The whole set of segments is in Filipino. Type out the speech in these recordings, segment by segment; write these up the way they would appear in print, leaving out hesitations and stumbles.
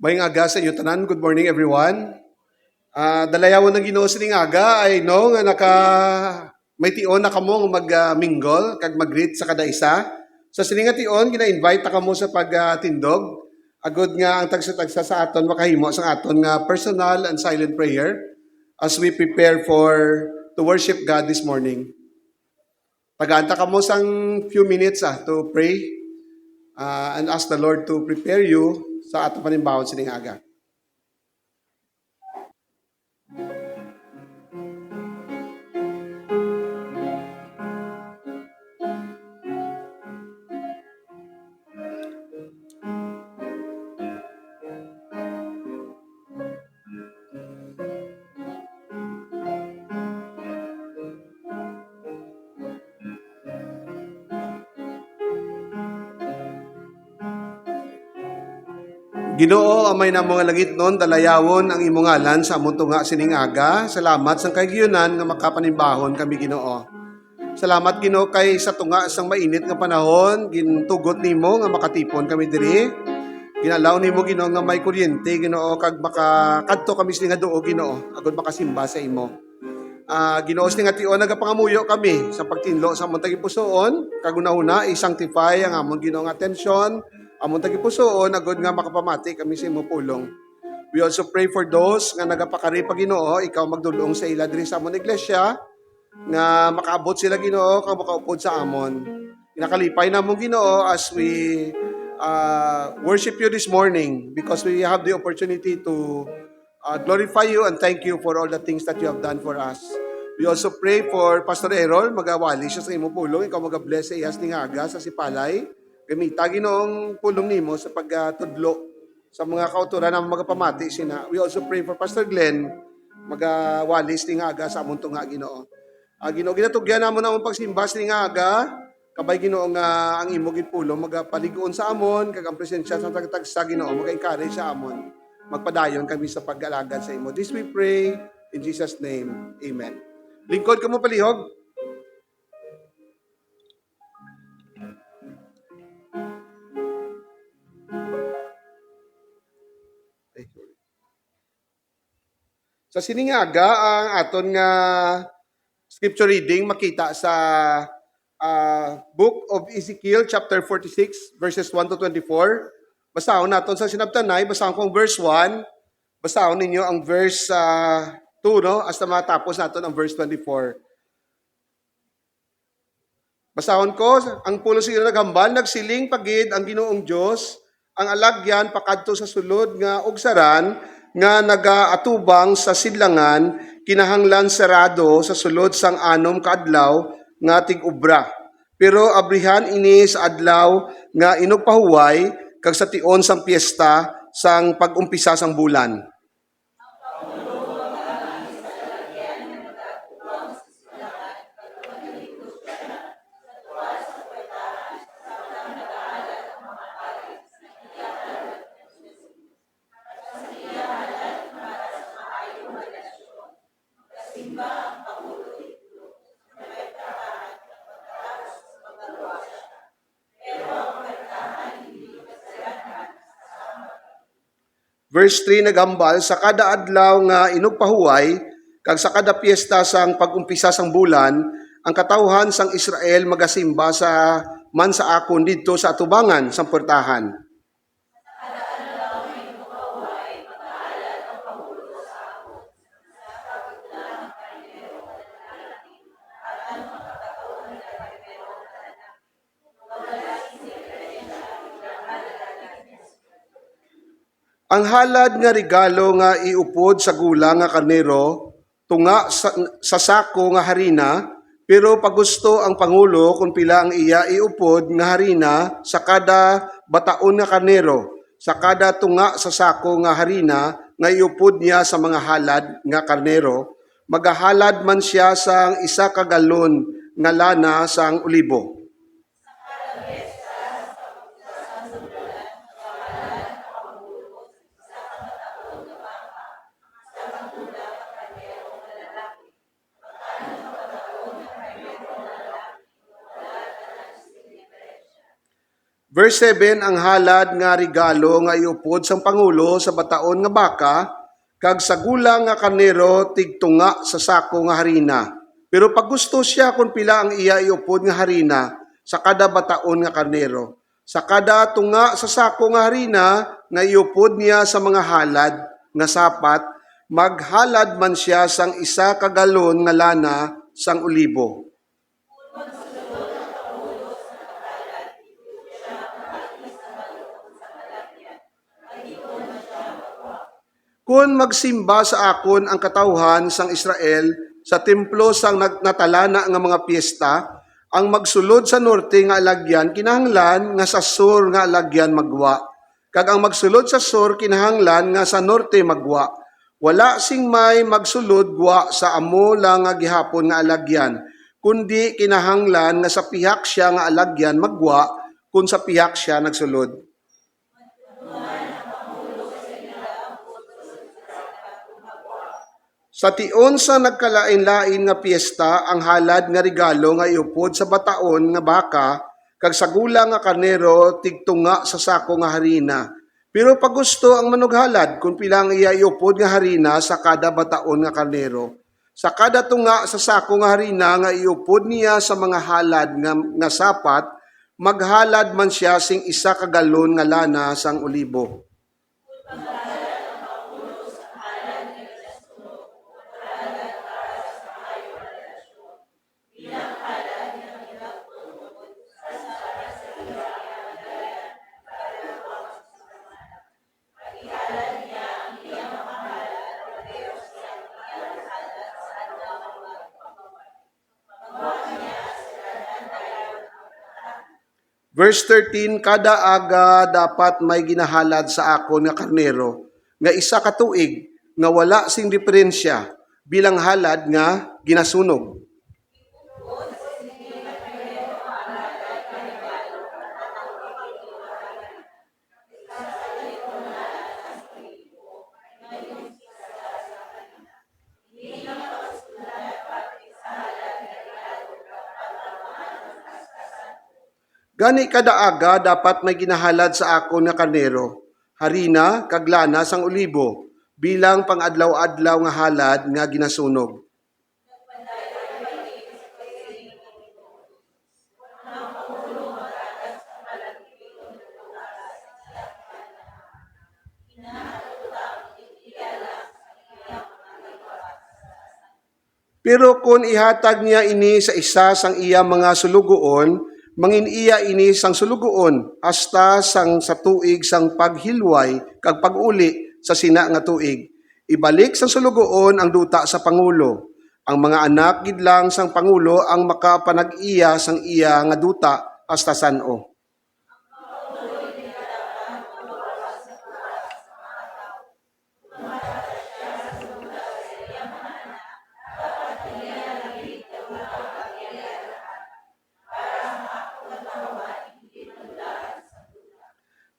Mayang aga sa inyo tanan. Good morning everyone. Dalayawon ng Ginoo sining aga ay no nga may tion na kamo nga mag-mingle kag mag-greet sa kada isa. Sa sining nga tion gina-invite ta kamo sa pagtindog. Agud nga ang tagsa-tagsa sa aton makahimo sa aton nga personal and silent prayer as we prepare to worship God this morning. Tagaanta kamo sang few minutes to pray and ask the Lord to prepare you sa ato panimbawon sining aga. Ginoo, amay na mga langit nun, dalayawon ang imong ngalan sa among tunga sining aga. Salamat sang kaygyunan nga makapanimbahon kami Ginoo. Salamat Ginoo kay sa tunga sang mainit nga panahon, gintugot nimo nga makatipon kami diri. Ginalaw nimo Ginoo nga may kuryente Ginoo kag makakadto kami sining duo Ginoo, agud makasimba sa imo. Ginoo sining tion nagapangamuyo kami sa pagtinlo sa among tagipusoon, kag una-una i-sanctify ang among Ginoo nga atensyon. Among tagipusoon, agud nga makapamati kami sa imong pulong. We also pray for those nga nagapakari pa Ginoo, ikaw magdulong sa ila diri sa among iglesia, nga makaabot sila Ginoo, kag makaupod sa amon. Inakalipay namon Ginoo as we worship you this morning because we have the opportunity to glorify you and thank you for all the things that you have done for us. We also pray for Pastor Errol, magawali siya sa imong pulong, ikaw magabless sa iyas ni Aga sa Sipalay. Gamita Ginoong pulong nimo sa pagtudlo sa mga kauturan na magapamati sina. We also pray for Pastor Glenn, magawalis ni Aga sa among tunga Ginoo. Ginoo ginatugyan namon ang pagsimba ni Aga, kabay Ginoo nga ang imo gipulong magapaliguon sa amon kag ang presensya sa tagtagsa Ginoo maga-encourage sa amon. Magpadayon kami sa pag-alagad sa imo. This we pray in Jesus name. Amen. Lingkod ka mo palihog. Sa siningaga, ang aton nga scripture reading makita sa Book of Ezekiel chapter 46 verses 1 to 24. Basahon naton sa sinabtanay, basahon ko ang verse 1, basahon ninyo ang verse 2, no? Hasta matapos naton ang verse 24. Basahon ko, ang pulo sila naghambal, nagsiling pagid ang Ginoong Dios, ang alagyan pakadto sa sulod nga ugsaran, nga nagaatubang sa sidlangan, kinahanglan sarado sa sulod sang anom kaadlaw nga tig-ubra. Pero abrihan ini sa adlaw nga inugpahuway kag sa tion sang piyesta sang pag-umpisa sang bulan. Verse 3 naghambal, sa kada adlaw nga inugpahuway, kag sa kada piyesta sang pag-umpisa sang bulan, ang katawhan sang Israel magasimba sa man sa akon didto sa atubangan sang portahan. Ang halad nga regalo nga iupod sa gula nga karnero, tunga sa sako nga harina, pero pagusto ang Pangulo kung pila ang iya iupod nga harina sa kada bataon nga karnero, sa kada tunga sa sako nga harina nga iupod niya sa mga halad nga karnero, magahalad man siya sang 1 galon nga lana sang olibo. Verse 7, ang halad nga regalo nga iupod sang Pangulo sa bataon nga baka, kag sa gulang nga karnero tigtunga sa sako nga harina. Pero pag gusto siya kung pila ang iya iupod nga harina sa kada bataon nga karnero. Sa kada tunga sa sako nga harina nga iupod niya sa mga halad nga sapat, maghalad man siya sang 1 kagalon nga lana sang olibo. Kung magsimba sa akon ang katawhan sang Israel sa templo sang natalana nga mga piyesta, ang magsulod sa norte nga alagyan kinahanglan nga sa sur nga alagyan magwa. Kag ang magsulod sa sur kinahanglan nga sa norte magwa. Wala sing may magsulod gwa sa amo lang nga gihapon nga alagyan, kundi kinahanglan nga sa pihak siya nga alagyan magwa kung sa pihak siya nagsulod. Sa tion sa nagkalain-lain nga piyesta, ang halad nga regalo nga iupod sa bataon nga baka, kag sa gulang nga karnero, tigtunga sa sako nga harina. Pero pag gusto ang manughalad, kung pilang iya iupod nga harina sa kada bataon nga karnero. Sa kada tunga sa sako nga harina nga iupod niya sa mga halad nga sapat, maghalad man siya sing 1 kagalon nga lana sang olibo. Verse 13, kada aga dapat may ginahalad sa akon nga karnero, nga 1 ka tuig, nga wala sing diferensya, bilang halad nga ginasunog. Gani kada aga dapat may ginahalad sa akon nga karnero, harina kag lana sang olibo, bilang pangadlaw-adlaw nga halad nga ginasunog. Pero kung ihatag niya ini sa isa sang iya mga sulugoon, mangin iya ini sang sulugoon hasta sang sa tuig sang paghilway kag pag-uli sa sina nga tuig. Ibalik sang sulugoon ang duta sa Pangulo. Ang mga anak gid lang sang Pangulo ang makapanag-iya sang iya nga duta hasta san-o.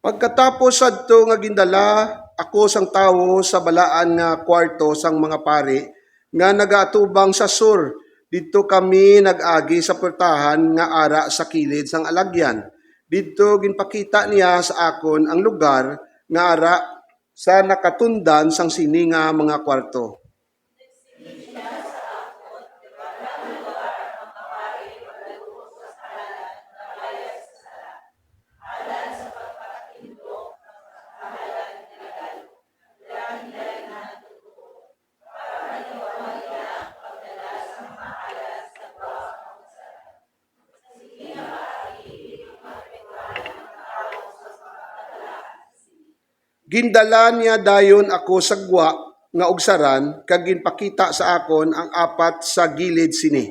Pagkatapos sadto nga gindala ako sang tawo sa balaan nga kwarto sang mga pari nga nagaatubang sa sur. Didto kami nag-agi sa portahan nga ara sa kilid sang alagyan. Didto ginpakita niya sa akon ang lugar nga ara sa nakatundan sang sini nga mga kwarto. Gindala niya dayon ako sa gwa nga ugsaran kag ginpakita sa akon ang apat sa gilid sini.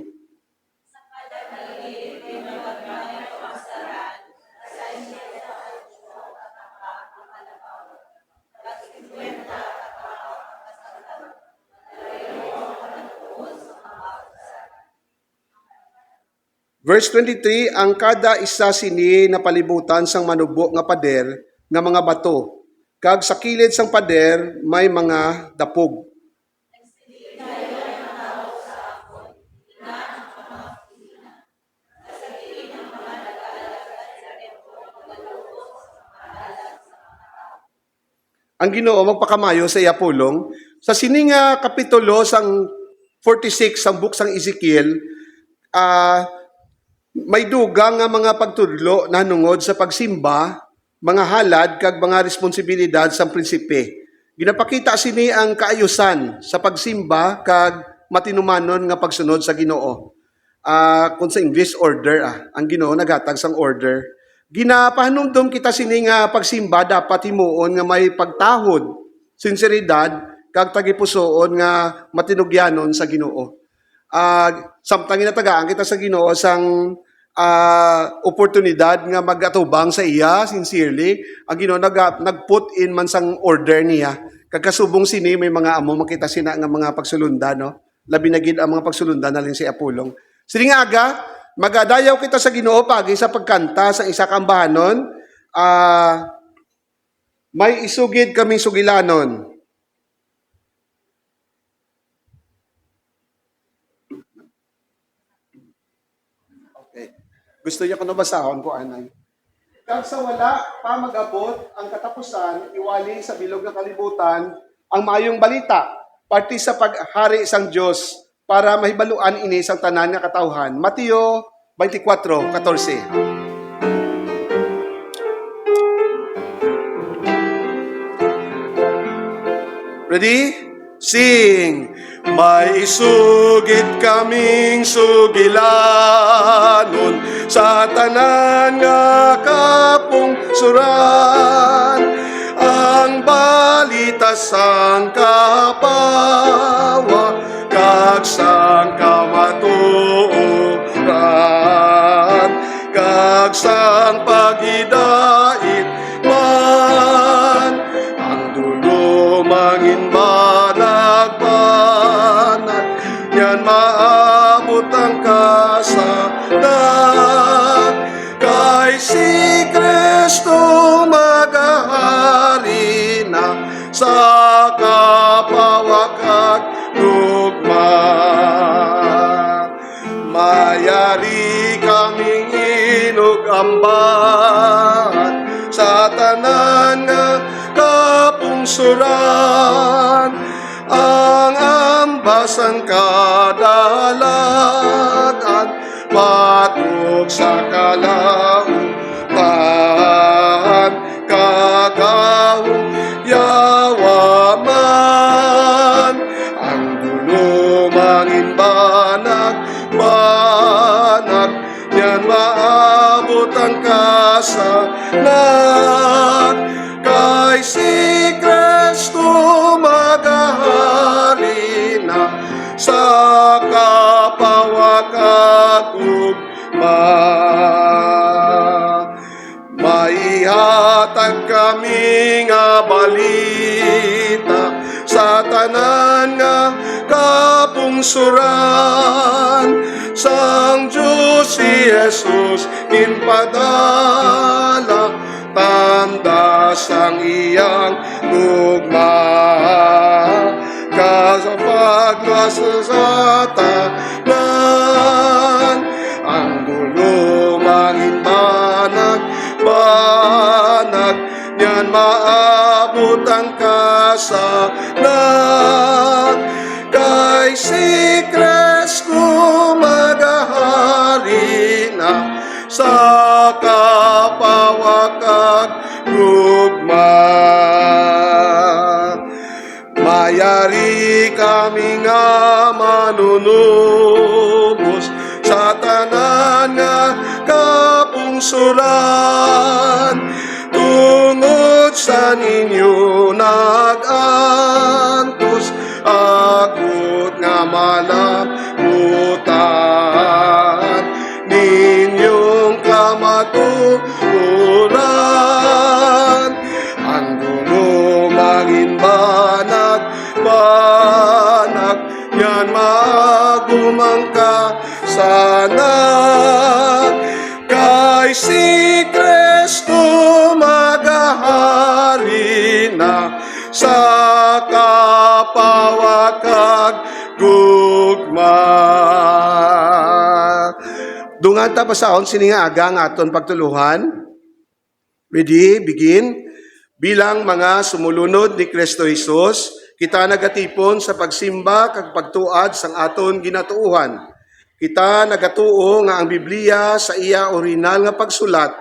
Verse 23, ang kada isa sini na palibutan sang manubo nga pader nga mga bato. Kag sa kilid sang pader may mga dapog. ang Ginoo magpakamayo sa iya pulong. Sa sininga kapitulo sang 46 sang book sang Ezekiel, may dugang nga mga pagtudlo na nungod sa pagsimba, mga halad kag mga responsibilidad sang prinsipe. Ginapakita sini ang kaayusan sa pagsimba kag matinumanon nga pagsunod sa Ginoo. Kung sa English order, ang Ginoo naghatag sang order. Ginapahanumdum kita sini nga pagsimba dapat himuon nga may pagtahod, sinseridad kag tagipusoon nga matinugyanon sa Ginoo. Samtang ginatagaan kita sa Ginoo sang oportunidad nga magatubang sa iya sincerely, ang Ginoo nagput in man sang order niya. Kagkasubong sini may mga amo makita sina nga mga pagsulunda, no? Labi na gid ang mga pagsulunda na lang si Apulong. Sini nga aga, magadayaw kita sa Ginoo pagi sa pagkanta sa isa kang bahanon. May isugid kaming sugilanon. Okay. Gusto niya ko nabasahon ko, anay. Kag sa wala pa mag-abot ang katapusan, iwali sa bilog ng kalibutan, ang maayong balita, parte sa paghari sang Diyos, para mahibaluan ini sang tanan nga katawhan. Mateo 24:14. Ready? Sing! May isugid kaming sugilanon sa tanan nga kapungsuran, ang balita sang kapawa kag sang kamatuoran kag sang paghidait man, ang dulo mangin banag-banag, yan maabot ang kasadag, kay si Kristo magahari na sa kapawakag lugma. Mayari kaming inugamban sa tanan nga kapungsuran, ang ambasan kadalagan patog sa kalautan, kagawong yawaman, ang dulo mangin banag-banag, yan maabot ang kasanan, kay si Kristo magahari na sa kapawakag ugma. Maihatag kami nga balita sa tanan nga kapungsuran, sang Diyos si Jesus inpadala, tanda sang iyang lugma. Sa paglaso sa tanan, ang dulo mangin banag-banag, yan maabot ang kasanan, kay si Kristo magahari na sa kapawakag lugma. Mayari kami nga manunubos sa tanan nga kapungsuran, tungod sa ninyo nag-antos, agot nga malamutan, ninyong kamatuturan, ang dulo mangin banag-banag, yan maagumang kasanan, kay si Kristo magahari na sa kapawakag gugma. Dungan ta pasahon sininga aga ang aton pagtuluhan. Ready? Begin. Bilang mga sumulunod ni Kristo Jesus, kita nagatipon sa pagsimba kag pagtuad sang aton ginatuuhan. Kita nagatuo nga ang Biblia sa iya original nga pagsulat,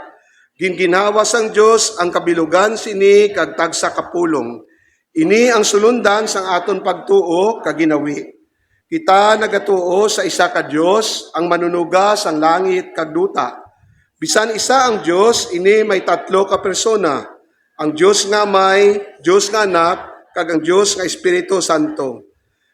ginginawa sang Dios ang kabilugan sini kag tagsa kapulong. Ini ang sulundan sang aton pagtuo kag ginawi. Kita nagatuo sa isa ka Dios, ang manunuga sang langit kag duta. Bisan isa ang Dios, ini may tatlo ka persona. Ang Dios nga Amay, Dios nga Anak, kag ang Dios nga Espiritu Santo.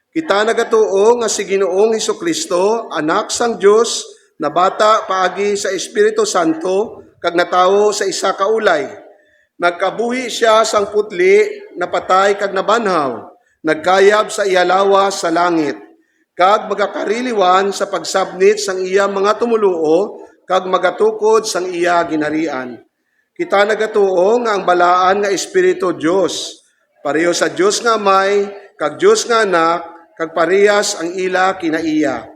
Kita nagatuo nga si Ginoong Hesukristo, anak sang Dios, na bata paagi sa Espiritu Santo, kag natawo sa isa ka ulay. Nagkabuhi siya sang putli, napatay kag nabanhaw, nagkayab sa iya lawas sa langit, kag magakariliwan sa pagsabnit sang iya mga tumuluo, kag magatukod sang iya ginarian. Kita nagatuo nga ang balaan nga Espiritu Dios, pareho sa Dios nga Amay, kag Dios nga Anak, kag parehas ang ila kinaiya.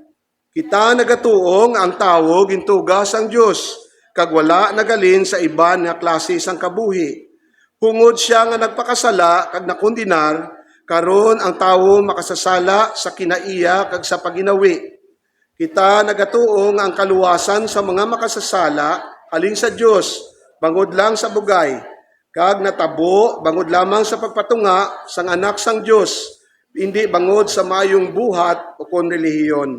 Kita nagatuo nga ang tawo gintuga sang Dios, kag wala nagalin sa iban nga klase sang kabuhi. Hungod siya nga nagpakasala kag nakondinar, karon ang tawo makasasala sa kinaiya kag sa paginawi. Kita nagatuo nga ang kaluwasan sa mga makasasala halin sa Dios, bangod lang sa bugay, kag natabo bangod lamang sa pagpatunga sang anak sang Dios, hindi bangod sa mayong buhat o kon relihiyon.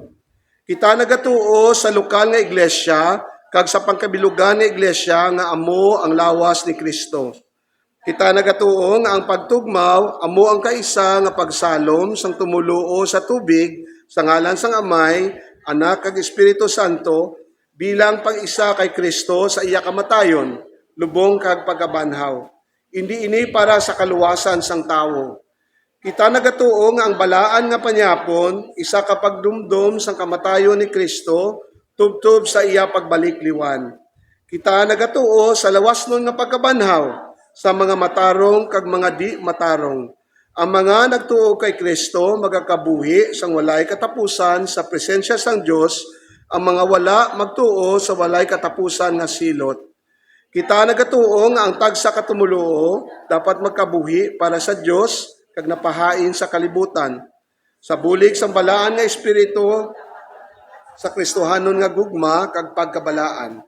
Kita nagatuo sa lokal nga iglesia, kag sa pangkabilugan nga iglesia nga amo ang lawas ni Kristo. Kita nagatuo nga ang pagtugmaw, amo ang kaisa nga pagsalom sang tumuluo sa tubig, sa ngalan sang Amay, Anak kag Espiritu Santo, bilang pag-isa kay Kristo sa iya kamatayon, lubong kag pagabanhaw. Hindi ini para sa kaluwasan sang tawo. Kita nagatuo nga ang balaan nga panyapon, isa ka pagdumdum sang kamatayon ni Kristo, tubtob sa iya pagbalik-liwan. Kita nagatuo sa lawas nun nga pagkabanhaw, sa mga matarong kag mga di matarong. Ang mga nagtuo kay Kristo magakabuhi sang walay katapusan sa presensya sang Dios, ang mga wala magtuo sa walay katapusan nga silot. Kita nagatuo nga ang tagsa katumuluo dapat magkabuhi para sa Dios kag napahain sa kalibutan. Sa bulig sang balaan nga espiritu sa Kristohanon nga gugma kag pagkabalaan.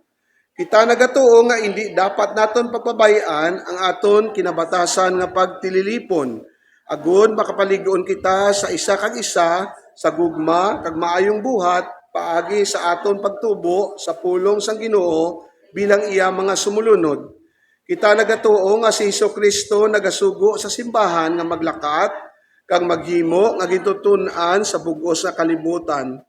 Kita nagatuo nga hindi dapat naton pagpabayaan ang aton kinabatasan nga pagtililipon. Agud makapaligon kita sa isa kag isa sa gugma kag maayong buhat paagi sa aton pagtubo sa pulong sang Ginoo bilang iya mga sumulunod. Kita nagatuo nga si Hesukristo nagasugo sa simbahan nga maglakat kag maghimo nga gintutun-an sa bug-os nga kalibutan.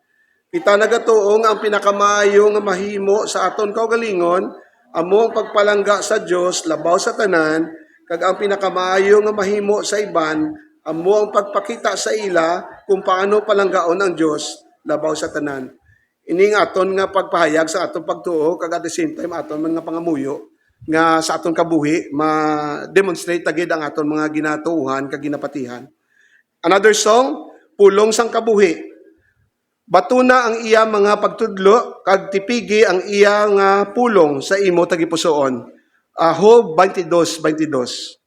Kita nagatuo nga ang pinakamaayo nga mahimo sa aton kaugalingon amo ang pagpalangga sa Dios labaw sa tanan, kag ang pinakamaayo nga mahimo sa iban amo ang pagpakita sa ila kung paano palanggaon ang Dios labaw sa tanan. Ini nga aton nga pagpahayag sa aton pagtuo kag at the same time aton mga pangamuyo nga sa aton kabuhi ma-demonstrate tagid ang aton mga ginatuuhan kag ginapatihan. Another song, Pulong sang Kabuhi. Batuna ang iya mga pagtudlo kag tipigi ang iya nga pulong sa imo tagipusoon. Job 22:22.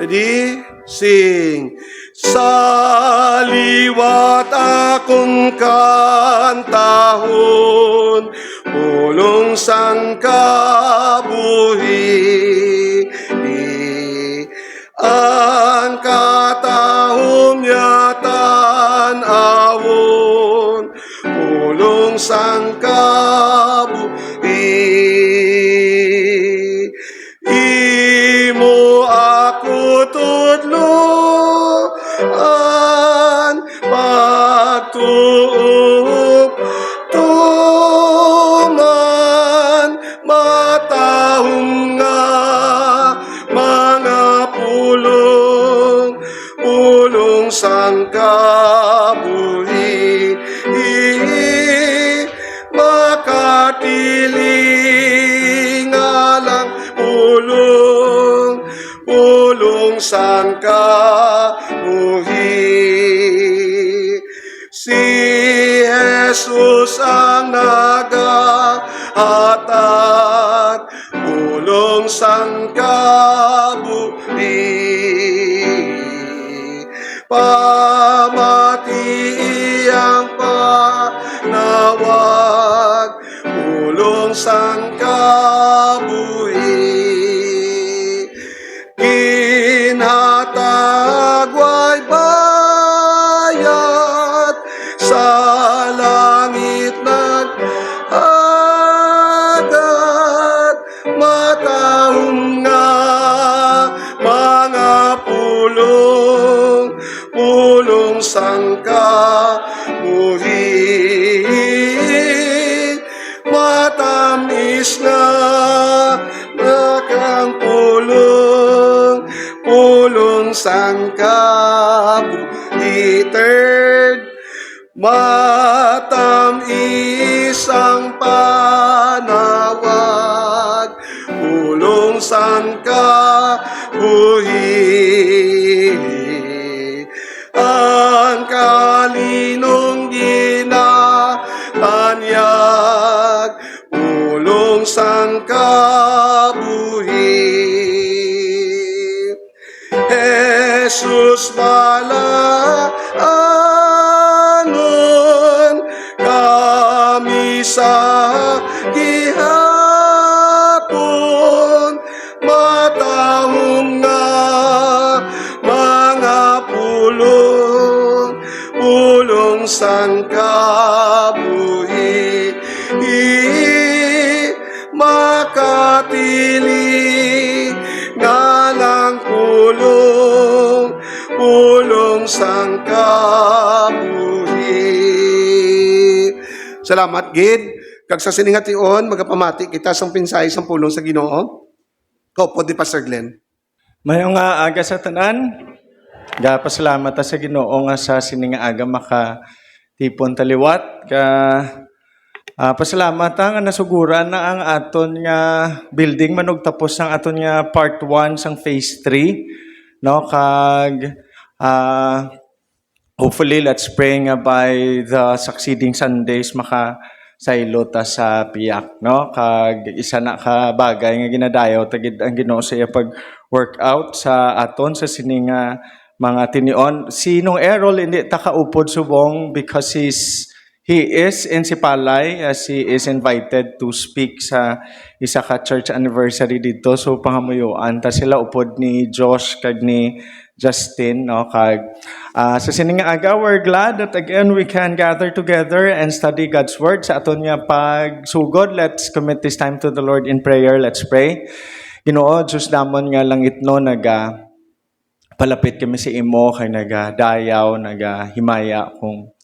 Ready? Sing. Sa liwat akong kantahon, pulong sang kabuhi. Ang katahom niya tan-awon, pulong sang kabuhi. Imo ako tudloan, pagtuop tuman, matahong nga mga pulong, pulong sang kabuhi. Makatiling nga lang pulong, pulong sang kabuhi. hatag pulong sang kabuhi pamati ang panawag pulong sang kabuhi kinhatag way bayad sa langit nag-agad matahong nga mga pulong sang kabuhi matamis na nakang pulong sang kabuhi third matamis ang panawag pulong sang kabuhi ang kalinong ginatanyag pulong sang kabuhi Jesus malaanon kami sa gihapon matahong nga mga pulong sang kabuhi makatili nga lang pulong sang kabuhi. Salamat gid kag sa siningation magapamati kita sang pinsay sang pulong sa Ginoo. Kaupo di Pastor Glenn. Mayong nga aga sa tanan. Pasalamat ta sa Ginoo nga sa sininga aga maka tipon taliwat ka pasalamat nga nasuguran na ang aton nga building manog tapos ang aton nga part 1 sang phase 3 no kag hopefully let's pray nga by the succeeding Sundays maka saylo ta sa piyak no kag isa na ka bagay nga ginadayaw tagid ang Ginoo sa iya pag workout sa aton sa sininga mga tinion sinong Errol hindi ta kaupod subong because he is in Sipalay as he is invited to speak sa isa ka church anniversary dito. So pangamuyuan ta sila upod ni Josh kag ni Justin no kag sa sininga aga we're glad that again we can gather together and study God's word sa aton nga pagsugod. Let's commit this time to the Lord in prayer. Let's pray. Ginoo Diyos namon nga langit no palapit kami sa imo kay nagadayaw nagahimaya kung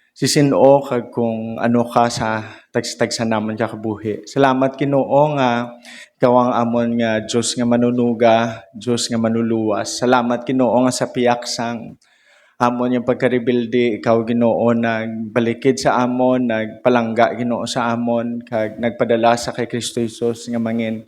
sisino kag kung ano ka sa tagsa naman ka kabuhi. Salamat Ginoo nga ikaw ang amon nga Dios nga manunuga, Dios nga manuluwas. Salamat Ginoo nga sa piyak sang amon yung pagka-rebuildi, ikaw Ginoo nagbalikid sa amon, nagpalangga Ginoo sa amon kag nagpadala sa kay Kristo Jesus nga mangin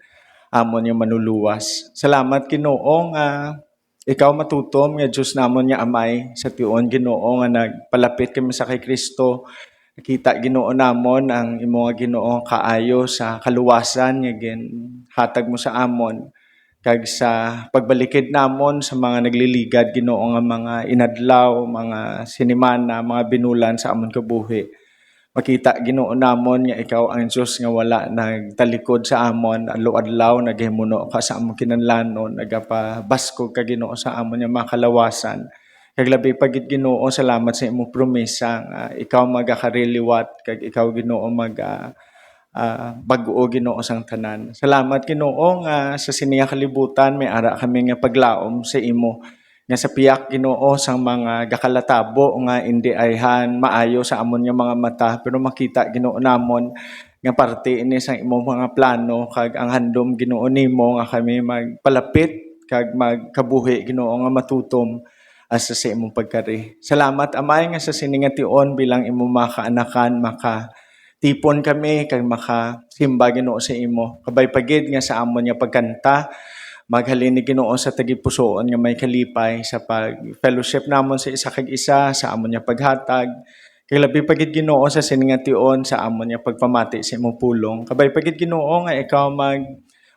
amon yung manuluwas. Salamat Ginoo nga ikaw matutom nga Diyos namon nga amay sa tiyon Ginoo nga nagpalapit kami sa kay Kristo. Nakita Ginoo namon ang imo nga Ginoo kaayo sa kaluwasan nga hatag mo sa amon kag sa pagbalikid namon sa mga nagliligad Ginoo nga mga inadlaw, mga sinimana, mga binulan sa amon kabuhi. Makita Ginoo namon nga ikaw ang Dios nga wala nagtalikod sa amon adlaw-adlaw naghimuno ka sa amon kinahanglanon nagapabaskog ka Ginoo sa amon nga mga kalawasan kag labi pa gid Ginoo salamat sa imong promesa nga ikaw magakariliwat kag ikaw Ginoo bag-o Ginoo sang tanan. Salamat Ginoo nga sa siniya kalibutan may ara kami nga paglaom sa imo nga sa piyak Ginoo sang mga gakalatabo nga indi ayhan maayo sa amon nga mga mata pero makita Ginoo namon nga parte ini sang imong mga plano kag ang handom Ginoo nimo nga kami magpalapit kag magkabuhi Ginoo nga matutom asa sa imong pagkari. Salamat Amay nga sa siningation bilang imong mga kaanakan tipon kami kag makasimba Ginoo sa imo. Kabay pagid nga sa amon nga pagkanta maghalin ni Ginoo sa tagipusoon nga may kalipay sa pag-fellowship namon sa isa kag isa sa amon nga paghatag Kay labi pagid Ginoo sa siningation sa amon niya pagpamati sa imong pulong. Kabay pagid Ginoo nga ikaw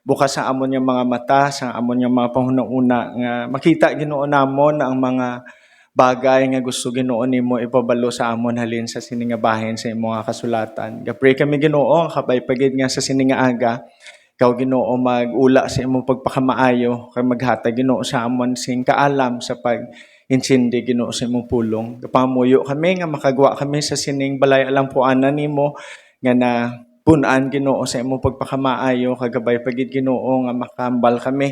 bukas sa amon yang mga mata, sa amon yang mga panghuna-una nga makita Ginoo namon ang mga bagay nga gusto Ginoo nimo ipabalo sa amon halin sa sininga bahin sa imong mga kasulatan. Gapray kami Ginoo kabay pagid nga sa sininga aga ikaw Ginoo mag-ula sa imong pagpakamaayo kay maghatag Ginoo sa amon sing kaalam sa pag-insindi Ginoo sa imong pulong. Kapamuyo kami nga makagwa kami sa sining balay alampuanan nimo nga na punan Ginoo sa imong pagpakamaayo kagabay pagid Ginoo nga makambal kami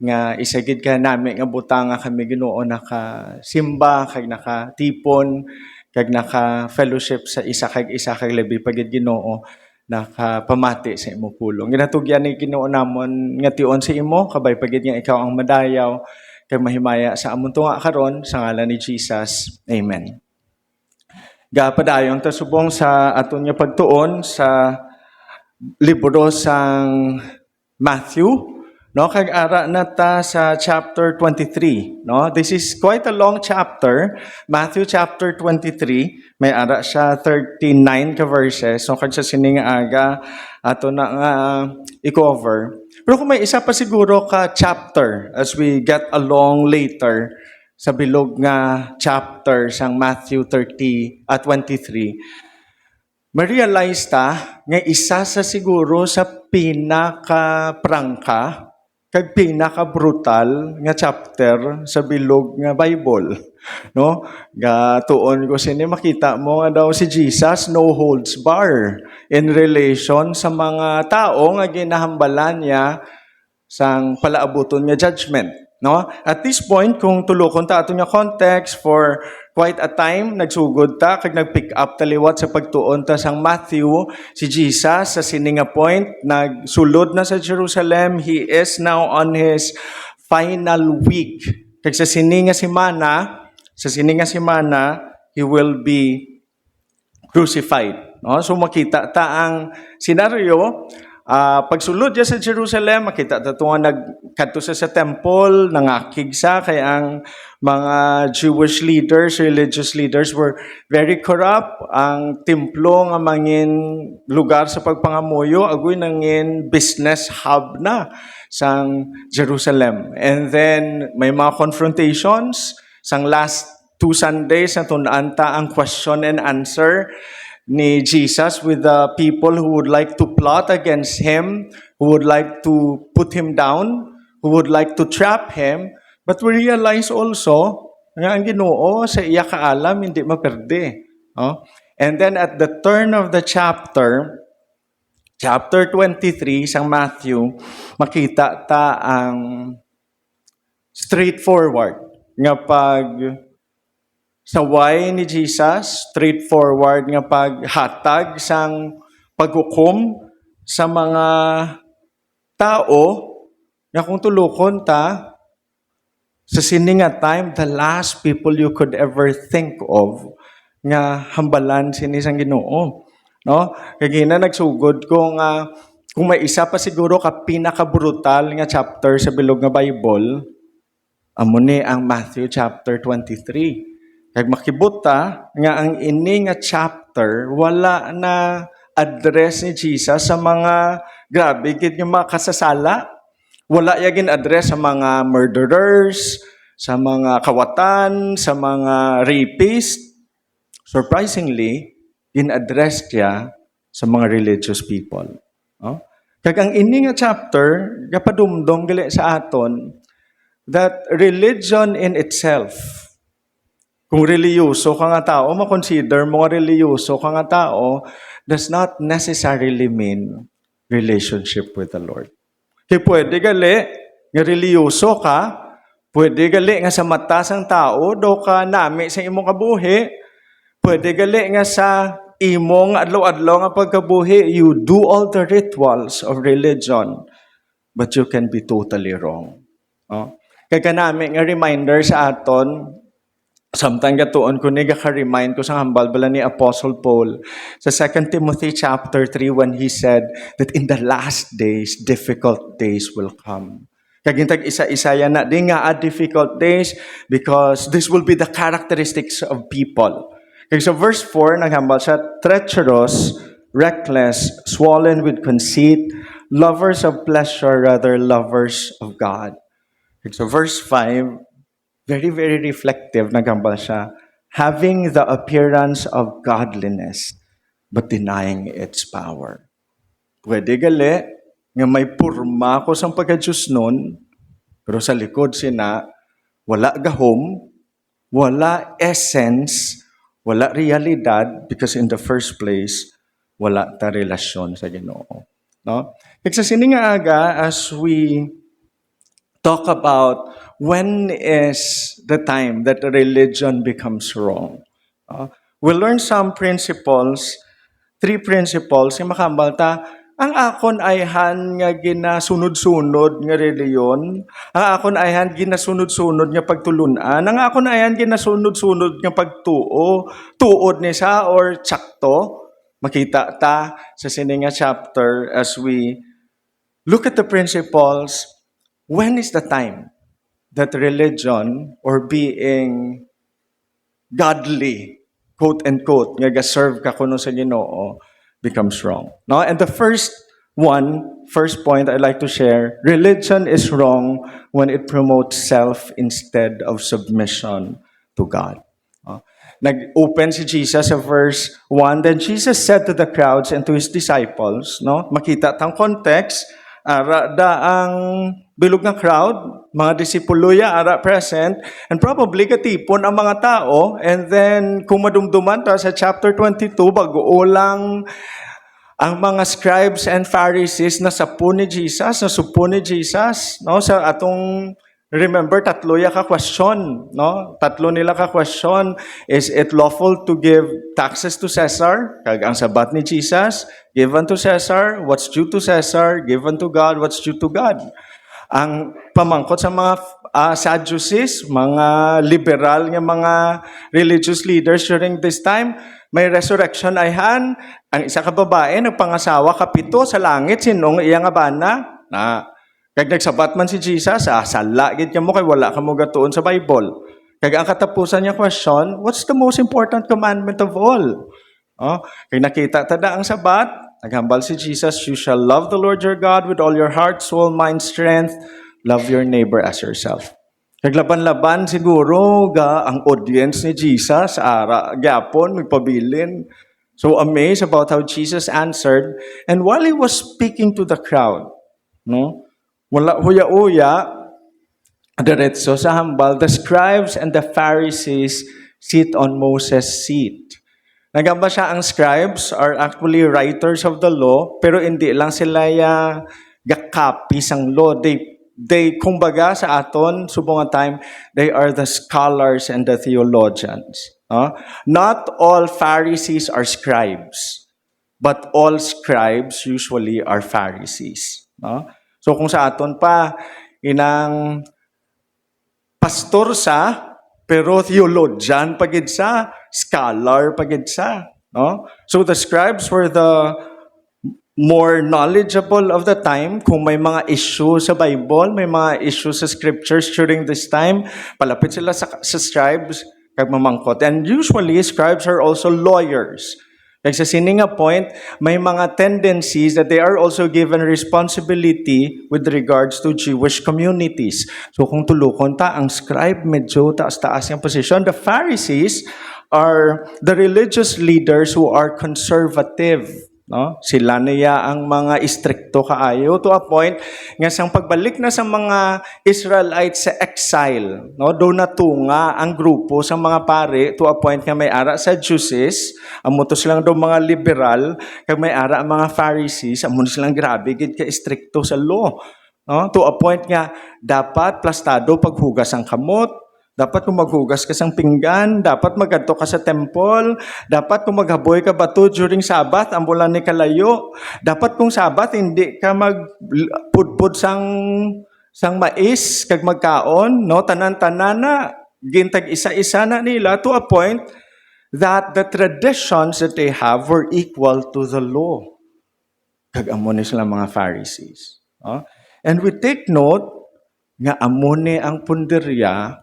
nga isagid ka nami nga butanga kami Ginoo nakasimba kag nakatipon kag naka fellowship sa isa kag labi pagid Ginoo nakapamati sa imong pulong. Ginatugyan ni Ginoo namon nga tion sa imo kabay pagid nga ikaw ang madayaw kay mahimaya sa amon tunga karon sa ngalan ni Jesus. Amen. Gapadayon ta subong sa aton nga pagtuon sa libro sang Matthew. No, kag ara na ta sa chapter 23, no? This is quite a long chapter, Matthew chapter 23. May ara siya 39 ka verses. So kag sa sining aga ato na nga i-cover. Pero kung may isa pa siguro ka chapter as we get along later sa bilog nga chapter sang Matthew 23, ma-realize ta nga isa sa siguro sa pinaka-prangka kag pinaka-brutal nga chapter sa bilog nga Bible. No? Gatuon ko sini makita mo nga daw si Jesus no holds bar in relation sa mga tao nga ginahambalan niya sang palaabuton nga judgment. No? At this point, kung tulokon ta ato nga context for quite a time, nagsugod ta, kag nag-pick up taliwat sa pagtuon ta sang Matthew, si Jesus sa sininga point, nagsulod na sa Jerusalem, he is now on his final week. Kag sa sininga simana, he will be crucified. No? So makita ta ang senaryo. Pagsulod niya sa Jerusalem, makita ta ito nga nagkadto sa temple, nangakig sa, kaya ang mga Jewish leaders, religious leaders were very corrupt. Ang templo nga mangin lugar sa pagpangamuyo, agoy nangin business hub na sa Jerusalem. And then, may mga confrontations. Sang last 2 Sundays, na tunaan ta ang question and answer ni Jesus with the people who would like to plot against him, who would like to put him down, who would like to trap him. But we realize also nga ang Ginoo sa iya kaalam hindi maperde. Oh? And then at the turn of the chapter 23 sang Matthew, makita ta ang straightforward nga sa way ni Jesus, straightforward nga paghatag sang paghukom sa mga tao nga kung tulokon ta sa sininga time, the last people you could ever think of nga hambalan sini sang Ginoo. No? Kagina nagsugod ko nga kung may isa pa siguro ka pinaka-brutal nga chapter sa bilog nga Bible, amo ni ang Matthew chapter 23. Kag makibuta nga ang ini nga chapter wala na address ni Jesus sa mga grabe gid nga mga kasasala. Wala yagin address sa mga murderers, sa mga kawatan, sa mga rapists. Surprisingly, in-address niya sa mga religious people. No? Kag ang ini nga chapter gapadumdom gali sa aton that religion in itself, kung reliyoso ka nga tao, makonsider mo nga reliyoso ka nga tao, does not necessarily mean relationship with the Lord. Kaya pwede gali nga reliyoso ka, pwede gali nga sa mata sang tao, do ka nami sa imong kabuhi, pwede gali nga sa imong adlaw-adlaw nga pagkabuhi, you do all the rituals of religion, but you can be totally wrong. Oh? Kaya kanami nga reminder sa aton, samtang gatuon ko ni gaka-remind ko sa hambal bala ni Apostle Paul sa 2 Timothy chapter 3 when he said that in the last days, difficult days will come. Kagintag isa-isa yan na, di nga difficult days because this will be the characteristics of people. Kaya sa verse 4, naghambal siya, treacherous, reckless, swollen with conceit, lovers of pleasure rather lovers of God. Kaya sa verse 5, very, very reflective, naghambal siya, having the appearance of godliness, but denying its power. Pwede gali, nga may purma ko sa pagka-Diyos nun, pero sa likod sina, wala gahom, wala essence, wala realidad, because in the first place, wala ta relasyon sa Ginoo. No? Kaya sa sininga aga, as we talk about when is the time that religion becomes wrong, we'll learn some principles, 3 principles, yung makambal ta, ang akon ayhan nga ginasunod-sunod nga reliyon, ang akon ayhan ginasunod-sunod nga pagtulunan, ang akon ayhan ginasunod-sunod nga pagtuo, tuod ni sa or tsakto, makita ta sa sininga chapter as we look at the principles, when is the time that religion or being godly, quote and quote, nga ga-serve ka kuno sa Ginoo, becomes wrong. No? And the first point I'd like to share, religion is wrong when it promotes self instead of submission to God. Nag-open si Jesus sa verse 1, then Jesus said to the crowds and to His disciples, no? Makita tang context, ara ang bilog nga crowd, mga disipuluya ara present, and probably katipon ang mga tao, and then kung madumduman ta sa chapter 22, bago-ulang ang mga scribes and Pharisees na sapo ni Jesus, na supo ni Jesus, no? Sa atong remember, tatlo ya ka question, no? Tatlo nila ka question, is it lawful to give taxes to Caesar? Kag ang sabat ni Jesus, given to Caesar, what's due to Caesar, given to God, what's due to God. Ang pamangkot sa mga Sadducees, mga liberal nga mga religious leaders during this time, may resurrection ayhan, ang isa ka babae nagpangasawa kapito sa langit, sinong iya nga bana? Na kag nagsabat man si Jesus, sala gid mo kay wala ka mo gatuon sa Bible. Kag ang katapusan niya question, what's the most important commandment of all? Kay nakita tada ang sabat, naghambal si Jesus, you shall love the Lord your God with all your heart, soul, mind, strength, love your neighbor as yourself. Naglaban-laban siguro ang audience ni Jesus, ara gyapon magpabilin. So amazed about how Jesus answered, and while He was speaking to the crowd, no? Wala huya-uya, diretso sa hambal, the scribes and the Pharisees sit on Moses' seat. Nagamba siya, ang scribes are actually writers of the law, pero hindi lang sila gakapi sang law. They kumbaga sa aton, subong time, they are the scholars and the theologians. Not all Pharisees are scribes, but all scribes usually are Pharisees. So kung sa aton pa, inang pastor sa, pero theologian pagid sa, scholar pagid sa. So the scribes were the more knowledgeable of the time. Kung may mga issue sa Bible, may mga issue sa scriptures during this time, palapit sila sa scribes, kag mamangkot. And usually, scribes are also lawyers. Like sa sininga point, may mga tendencies that they are also given responsibility with regards to Jewish communities. So kung tulukon ta, ang scribe medyo taas-taas yung position. The Pharisees are the religious leaders who are conservative. No? Sila niya ang mga istrikto kaayo to a point nga sang pagbalik na sa mga Israelites sa exile, no? Doon natunga ang grupo sa mga pare to a point nga may ara sa Sadducees, amo to silang do mga liberal, kag may ara ang mga Pharisees, amo silang grabe gid ka istrikto sa law, no? To a point nga dapat plastado paghugas ang kamot. Dapat kung maghugas ka sang pinggan, dapat magadto ka sa temple, dapat kung maghaboy ka bato during Sabat, ambulan ni kalayo, dapat kung Sabat hindi ka magpudpud sang mais kag magkaon, no, tanan-tanana gintag isa-isa na nila to a point that the traditions that they have were equal to the law. Kag amo ni sila mga Pharisees. And we take note nga amo ni ang punderya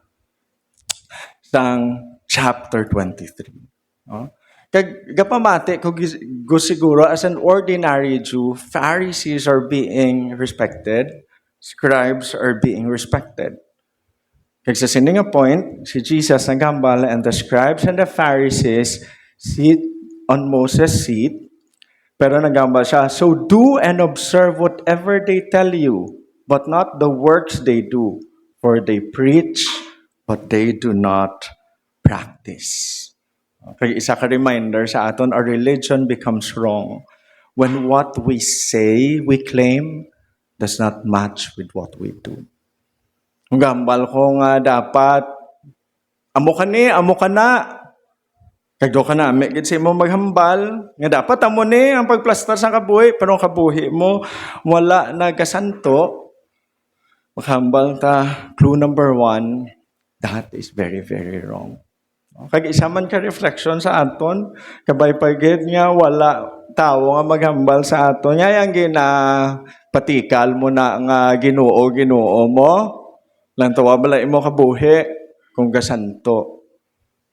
sang chapter 23. No? Kag gapamati ko siguro as an ordinary Jew, Pharisees are being respected, scribes are being respected. Kag sa sini nga point, si Jesus naghambal and the scribes and the Pharisees sit on Moses' seat, pero naghambal siya, so do and observe whatever they tell you, but not the works they do, for they preach, but they do not practice. Okay, isa ka reminder sa aton, our religion becomes wrong when what we say, we claim, does not match with what we do. Ang gambal ko nga dapat, amo ka na. Kagdo ka na, may gid mo maghambal. Nga dapat amo ni ang pagplastar sa kabuhi, pero ang kabuhi mo, wala nagasanto. Maghambal ta, clue number 1, that is very, very wrong. Kag isa man ka reflection sa aton, kabay pagid nga wala tao nga maghambal sa aton. Nga yang gina patikal mo na nga Ginoo mo. Lang tawa bala imo kabuhi kung gasanto.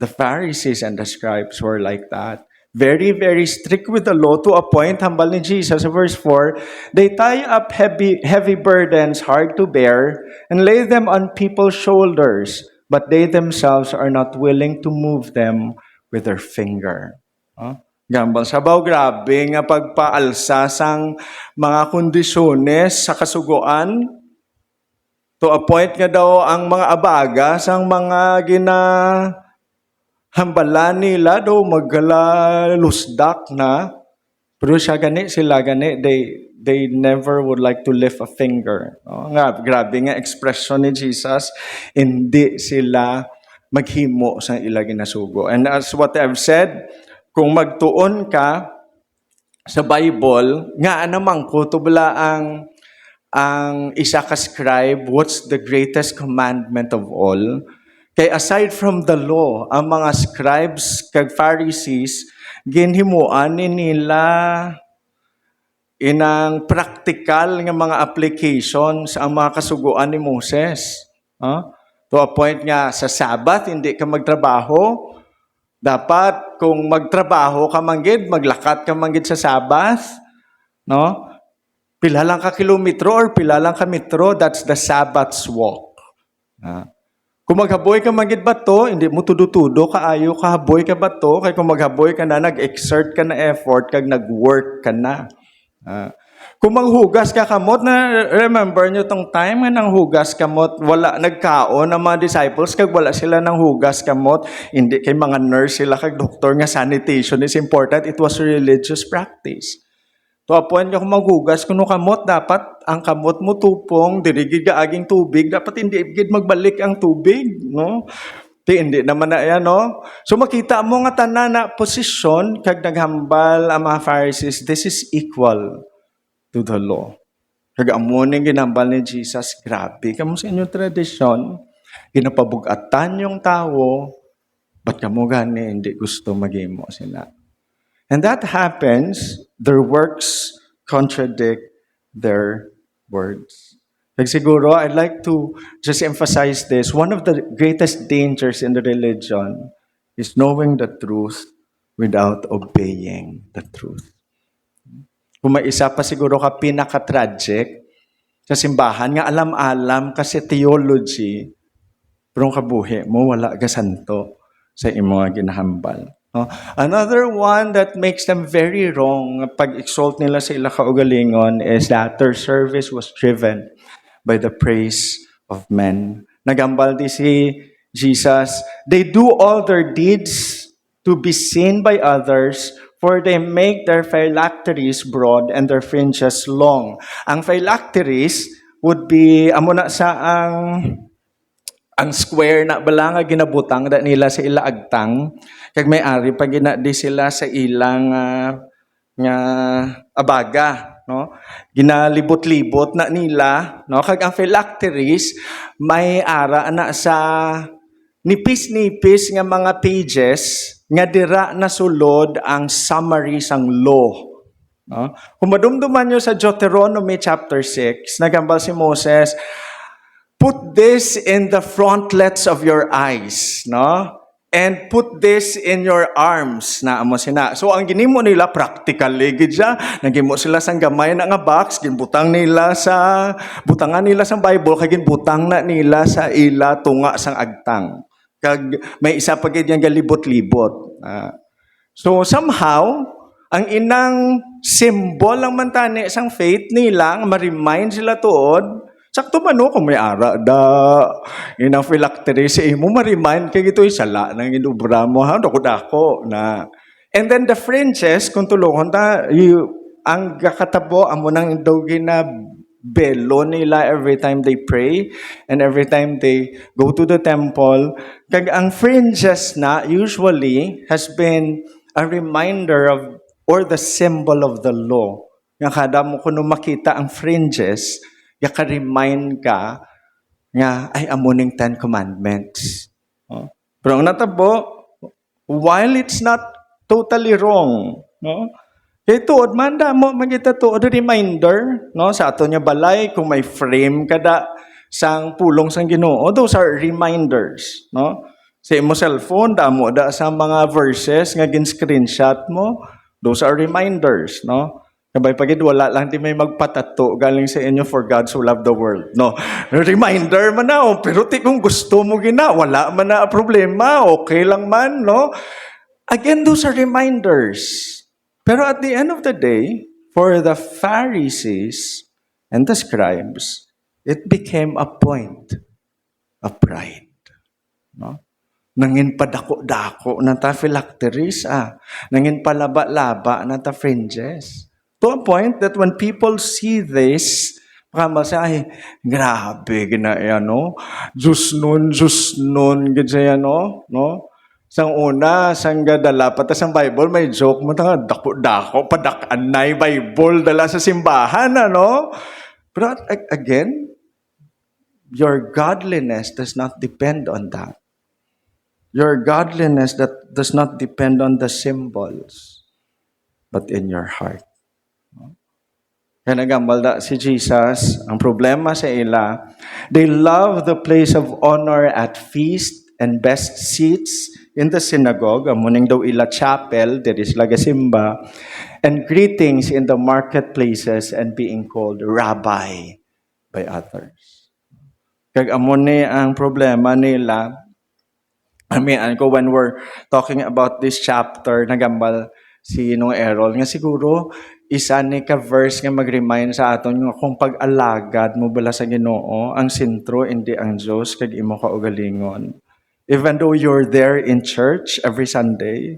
The Pharisees and the scribes were like that. Very, very strict with the law to a point, hambal ni Jesus, verse 4, they tie up heavy burdens hard to bear and lay them on people's shoulders, but they themselves are not willing to move them with their finger. Gambal sabaw, grabe nga pagpaalsa sang mga kondisyones sa kasuguan. To a point nga daw ang mga abaga sang mga hambalan nila daw magalusdak na. Pero sila gani, they never would like to lift a finger. Nga, grabe nga expression ni Jesus, hindi sila maghimo sa ila ginasugo. And as what I've said, kung magtuon ka sa Bible, nga anamang ko, tubla ang isa ka scribe, what's the greatest commandment of all? Kay aside from the law, ang mga scribes kag Pharisees, ginhimuan nila inang practical nga mga applications ang mga kasuguan ni Moses. To a point nga sa Sabbath, hindi ka magtrabaho. Dapat kung magtrabaho ka manggid, maglakat ka manggid sa Sabbath. No? Pila lang ka kilometro or pila lang ka metro, that's the Sabbath's walk. Kung maghaboy ka magid ba to, hindi mo tudo-tudo, kaayo ka, haboy ka ba to, kaya kung maghaboy ka na, nag-exert ka na effort, kag nag-work ka na. Kung manghugas ka kamot, na remember nyo tong time nga nang hugas kamot, wala nagkaon ang mga disciples, kag wala sila nang hugas kamot, hindi kay mga nurse sila, kag doktor nga sanitation is important, it was a religious practice. To a point nga kung maghugas, kuno kamot, dapat ang kamot mo tupong, dirigid ka aging tubig, dapat hindi gid magbalik ang tubig, no? Hindi naman na yan, no? So makita mo nga tanan na posisyon, kag naghambal ang mga Pharisees, this is equal to the law. Kag amuning ginambal ni Jesus, grabe kamo sa inyong tradisyon, ginapabugatan yung tao, ba't kamo gani hindi gusto magimo sila? And that happens, their works contradict their words. Like siguro, I'd like to just emphasize this. One of the greatest dangers in the religion is knowing the truth without obeying the truth. Kung may isa pa siguro ka pinaka-tragic sa simbahan, nga alam-alam kasi theology, pero ang kabuhi mo, wala ka santo sa imong ginahambal. Another one that makes them very wrong pag-exalt nila sa ila kaugalingon is that their service was driven by the praise of men. Nagambal di si Jesus, they do all their deeds to be seen by others, for they make their phylacteries broad and their fringes long. Ang phylacteries would be, amo na sa ang square na bala nga ginabutang da nila sa ila agtang, kag may ari pa di sila sa ilang nga abaga, no? Ginalibot-libot na nila, no? Kag ang phylacteries may ara na sa nipis-nipis nga mga pages nga dira na sulod ang summary sang law. No? Kung madumduman nyo sa Deuteronomy chapter 6, nagambal si Moses, put this in the frontlets of your eyes, no? and put this in your arms na amo sina. So ang ginimo nila practically gid siya. Nagimo sila sang gamay na nga box, ginbutang nila sa butangan nila sa Bible kay ginbutang na nila sa ila tunga sang agtang. Kag may isa pa gid yang galibot-libot. So somehow ang inang symbol ang mantani sang faith nila, nga ma-remind sila tuod. Sakto man no, kung may ara da inang phylactery sa imo, ma-remind kay gito'y sala nang inubra mo, ha, dako-dako na. And then the fringes, kung tulungan ta, ang kakatabo, amo nang dogi na belo nila every time they pray and every time they go to the temple. Kag ang fringes na usually has been a reminder of or the symbol of the law. Nga kada mo kuno makita ang fringes, yaka-remind ka nga ay amuning 10 Commandments. No? Pero ang natabo, while it's not totally wrong, no? Kaya tuod man da mo magita tuod reminder, no, sa ato nya balay kung may frame kada sang pulong sang Ginoo, those are reminders, no? Sa imo cellphone damo da sa mga verses nga gin-screenshot mo, those are reminders, no? Kabay pagid wala lang di may magpatato galing sa inyo for God so loved the world. No. Reminder man na, pero ti kung gusto mo gina, wala man na problema, okay lang man, no? Again, those are reminders. Pero at the end of the day, for the Pharisees and the scribes, it became a point of pride. No? Nangin padako-dako na ta phylacteries, nangin palaba-laba na ta fringes. To a point that when people see this, makamasa, ay, grabe, ginaya, no? Diyos nun, ganyan, no? Sang una, sang gadala, pata sang Bible, may joke mo, dako-dako, padak-anay Bible, dala sa simbahan, no? But again, your godliness does not depend on that. Your godliness that does not depend on the symbols, but in your heart. Kaya nagambal da si Jesus, ang problema sa ila, they love the place of honor at feast and best seats in the synagogue, amuning daw ila chapel, there is lagasimba, and greetings in the marketplaces and being called rabbi by others. Kag amuni ang problema nila, when we're talking about this chapter, nagambal si Nung Errol, nga siguro, isa ni ka-verse nga mag-remind sa aton nga kung pag-alagad mo bala sa Ginoo, ang sentro, hindi ang Diyos, kag imo kaugalingon. Even though you're there in church every Sunday,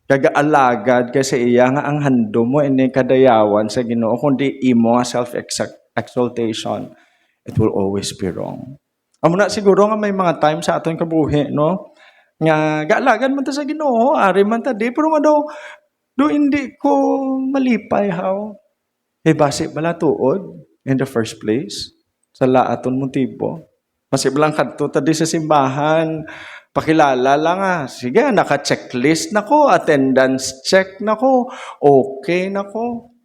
kag-alagad ka sa iya nga ang hando mo, hindi kadayawan sa Ginoo, kundi imo nga self-exaltation, it will always be wrong. Amo na siguro nga may mga time sa aton kabuhi, no? Nga gaalagan man ta sa Ginoo, ari man ta di, pero daw do hindi ko malipay how. Base bala tuod in the first place sa laaton motibo. Base lang kadto ta di sa simbahan, pakilala lang sige, naka-checklist nako, attendance check nako, okay nako,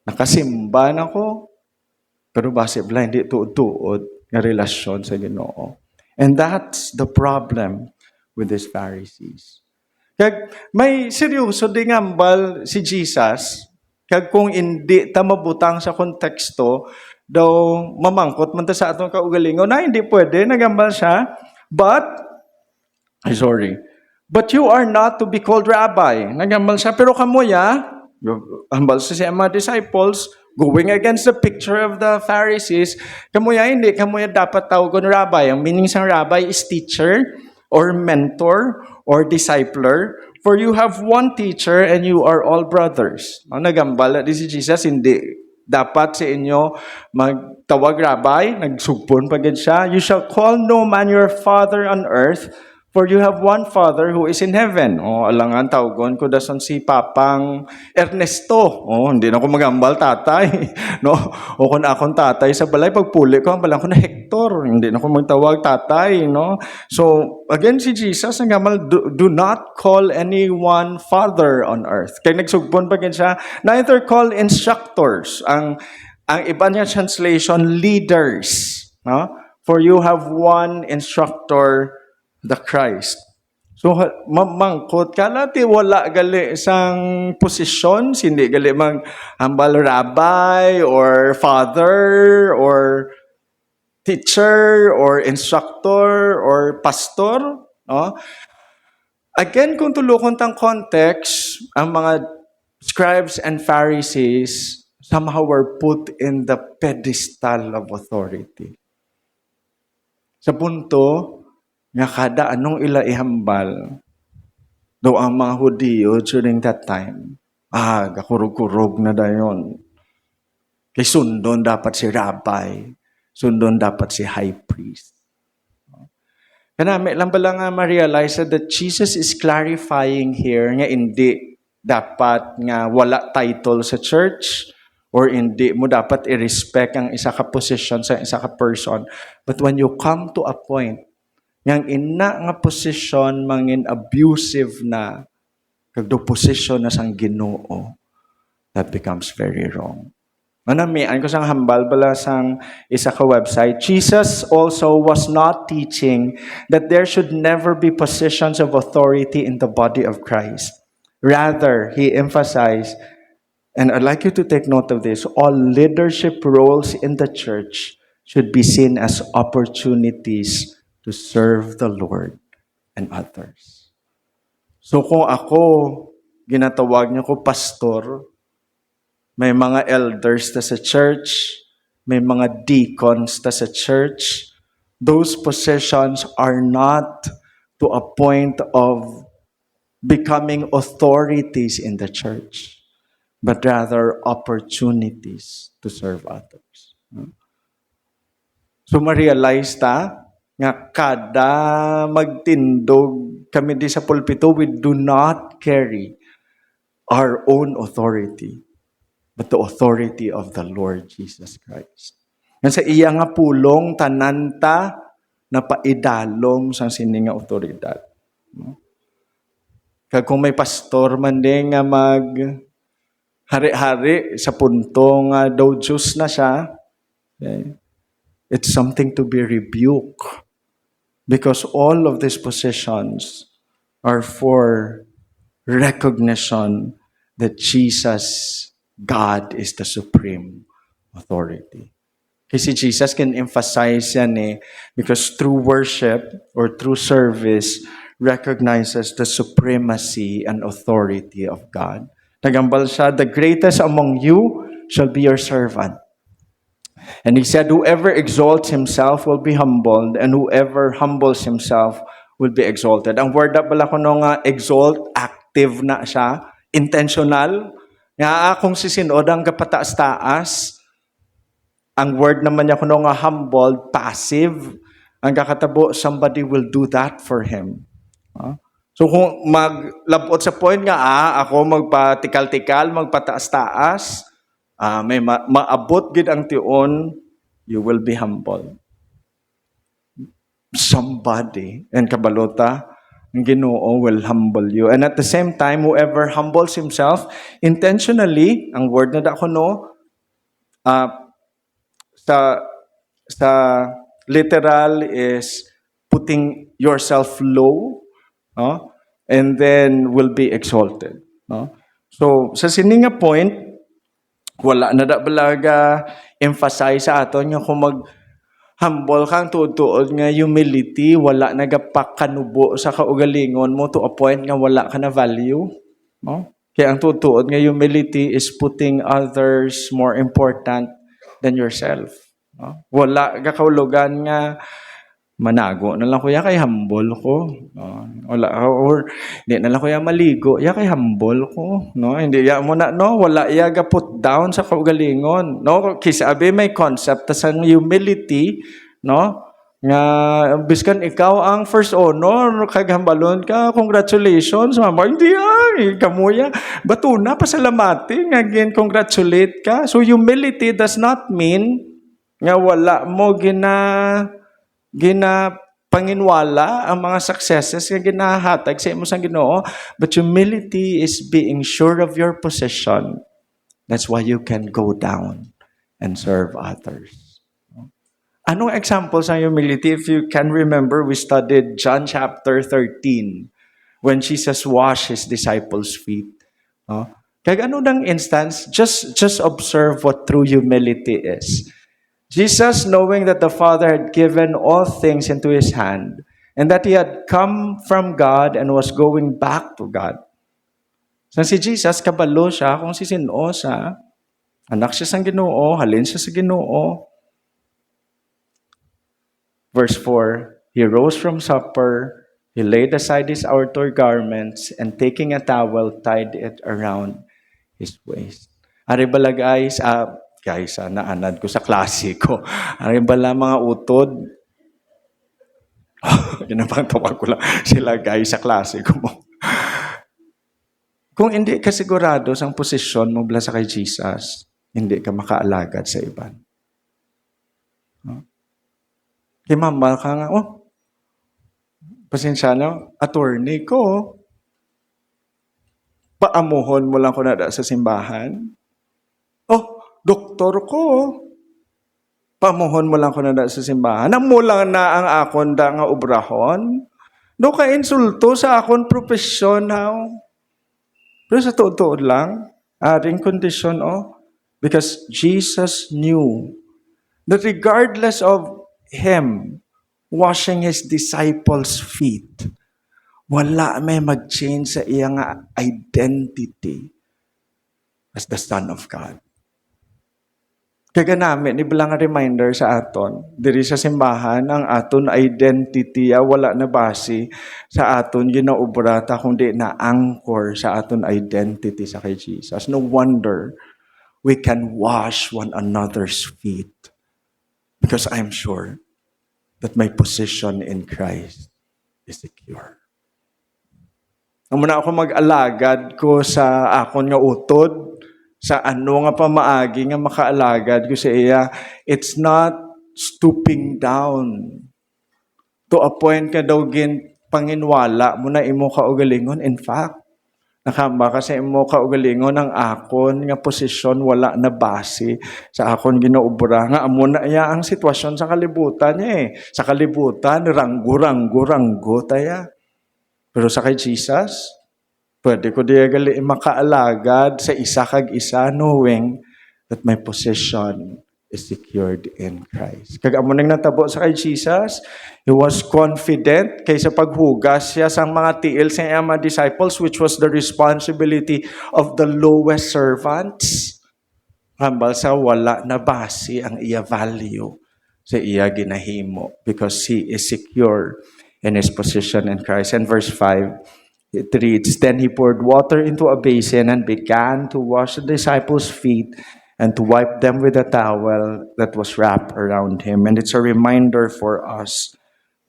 nakasimba nako. Pero base bala hindi tuod-tuod nga relasyon sa Ginoo. And that's the problem with these Pharisees. Kag may seryoso di ngambal si Jesus, kag kung hindi ta mabutang sa konteksto, daw mamangkot man ta sa atong kaugalingon na hindi pwede, nagambal siya. But you are not to be called rabbi. Nagambal siya, pero kamuya, ambal sa mga disciples, going against the picture of the Pharisees, kamuya dapat tawagon rabbi. Ang meaning sang rabbi is teacher, or mentor, or discipler, for you have one teacher and you are all brothers. Ang nagambala di si Jesus, hindi dapat sa inyo magtawag rabbi, nagsugpon pagad siya. You shall call no man your father on earth, for you have one Father who is in heaven. Alangan tawagon ko dason si Papang Ernesto. Hindi na ko magambal tatay. No? O kung akong tatay sa balay, pagpuli ko, ambalang ko na Hector. Hindi na ko magtawag tatay. No? So, again, si Jesus, nagamal, do not call anyone Father on earth. Kaya nagsugpon pa siya, neither call instructors. Ang iba niya translation, leaders. No? For you have one instructor, the Christ. So, mamangkot ka ti wala gali isang posisyon, hindi gali mang hambal rabbi or father or teacher or instructor or pastor, no? Again, kung tulukon tang context, ang mga scribes and Pharisees somehow were put in the pedestal of authority. Sa punto, nga kada anong ila ihambal, do ang mga Hudiyo during that time, kakurog-kurog na dayon. Kay sundon dapat si rabbi, sundon dapat si high priest. Kanami lang pala nga ma-realize that Jesus is clarifying here nga hindi dapat nga wala title sa church or hindi mo dapat i-respect ang isa ka position sa isa ka person. But when you come to a point nga ina nga position mangin abusive na kagdo position na sang Ginoo, that becomes very wrong. Manamian ko sang hambal bala sang isa ka website. Jesus also was not teaching that there should never be positions of authority in the body of Christ. Rather, he emphasized, and I'd like you to take note of this, all leadership roles in the church should be seen as opportunities to serve the Lord and others. So kung ako, ginatawag niyo ko pastor, may mga elders ta sa church, may mga deacons ta sa church. Those positions are not to a point of becoming authorities in the church, but rather opportunities to serve others. So ma-realize ta nga kada magtindog kami di sa pulpito, we do not carry our own authority, but the authority of the Lord Jesus Christ. Nga sa iya nga pulong, tananta na paidalom sa sininga otoridad. Kag kung may pastor man din nga mag hari-hari sa punto nga daw Diyos na siya, okay, it's something to be rebuked. Because all of these positions are for recognition that Jesus, God, is the supreme authority. Kasi Jesus can emphasize yan because true worship or true service recognizes the supremacy and authority of God. Nagambal siya, the greatest among you shall be your servant. And he said, whoever exalts himself will be humbled, and whoever humbles himself will be exalted. Ang word up pala ko nga exalt, active na siya, intentional. Nga akong sisinod ang kapataas-taas. Ang word naman niya kuno nga humbled, passive. Ang kakatabo, somebody will do that for him. So kung maglabot sa point nga, ako magpatikal-tikal, magpataas-taas, may maabot gid ang tion, you will be humble. Somebody, and kabalota, ang Ginoo will humble you. And at the same time, whoever humbles himself, intentionally, ang word na dako sa literal is putting yourself low, no? And then will be exalted. No? So, sa sininga point, wala na da balaga emphasize sa aton nga kung mag-humble kang tuod nga humility, wala nagapakanubo sa kaugalingon mo to a point nga wala ka na value. No? Kaya ang tuod nga humility is putting others more important than yourself. No? Wala ka kaulugan nga manago na lang kuya kay humble ko. No? Wala, or hindi na lang kuya maligo, ya kay humble ko. No? Hindi ya mo na, no? Wala ya ga put down sa kaugalingon. No? Kisabi may concept sa humility, no? Nga biskan ikaw ang first honor kag hambalon ka, congratulations mama. Hindi ay kamuya batuna pasalamati nga again congratulate ka. So humility does not mean nga wala mo gina panginwala ang mga successes nga ginahatag sa imo sang Ginoo, but humility is being sure of your position. That's why you can go down and serve others. Anong example sa humility? If you can remember, we studied John chapter 13. when Jesus washed his disciples' feet. No? Kaya ano ng instance, just observe what true humility is. Jesus, knowing that the Father had given all things into his hand, and that he had come from God and was going back to God. So si Jesus, kabalo siya kung sisino siya. Anak siya sa Ginoo, halin siya sa Ginoo. Verse 4, he rose from supper, he laid aside his outer garments, and taking a towel, tied it around his waist. Ari bala guys, naanad ko sa klase ko. Ari bala mga utod. Yun ang pangtawag ko lang sila guys sa klase ko mo. Kung hindi ka sigurado sa posisyon mo bala sa kay Jesus, hindi ka makaalagad sa iban. Kimamal ka nga, pasensya na, attorney ko. Paamuhon mo lang ko na sa simbahan. Doktor ko. Paamuhon mo lang ko na sa simbahan. Namulang na ang akon da nga obrahon. Do ka insulto sa akon profesyon how. Pero sa totoo lang, aring kondisyon because Jesus knew that regardless of him washing his disciples' feet, wala may mag-change sa iyang identity as the Son of God. Kaya namin, ibalang reminder sa aton, diri sa simbahan, ang aton identity, wala na base sa aton ginaubrata, kundi na anchor sa aton identity sa kay Jesus. No wonder we can wash one another's feet. Because I'm sure that my position in Christ is secure. Ang muna ako mag-alagad ko sa akon nga utod, sa ano nga pamaagi nga makaalagad ko sa iya, it's not stooping down to a point ka daw panginwala mo na imo kaugalingon. In fact, nakamba kasi imo kaugalingon ang akon nga posisyon wala na base sa akon ginaubra nga amo na iya ang sitwasyon sa kalibutan niya Sa kalibutan, ranggo taya. Pero sa kay Jesus, pwede ko diyagali makaalagad sa isa kag isa knowing that my position is secured in Christ. Kag amo nang natabo sa kay Jesus, he was confident kaysa paghugas siya sang mga tiil sa iyang mga disciples, which was the responsibility of the lowest servants. Hambal sa wala na base ang iya value sa iya ginahimo because he is secure in his position in Christ. And verse 5, it reads, then he poured water into a basin and began to wash the disciples' feet and to wipe them with a towel that was wrapped around him. And it's a reminder for us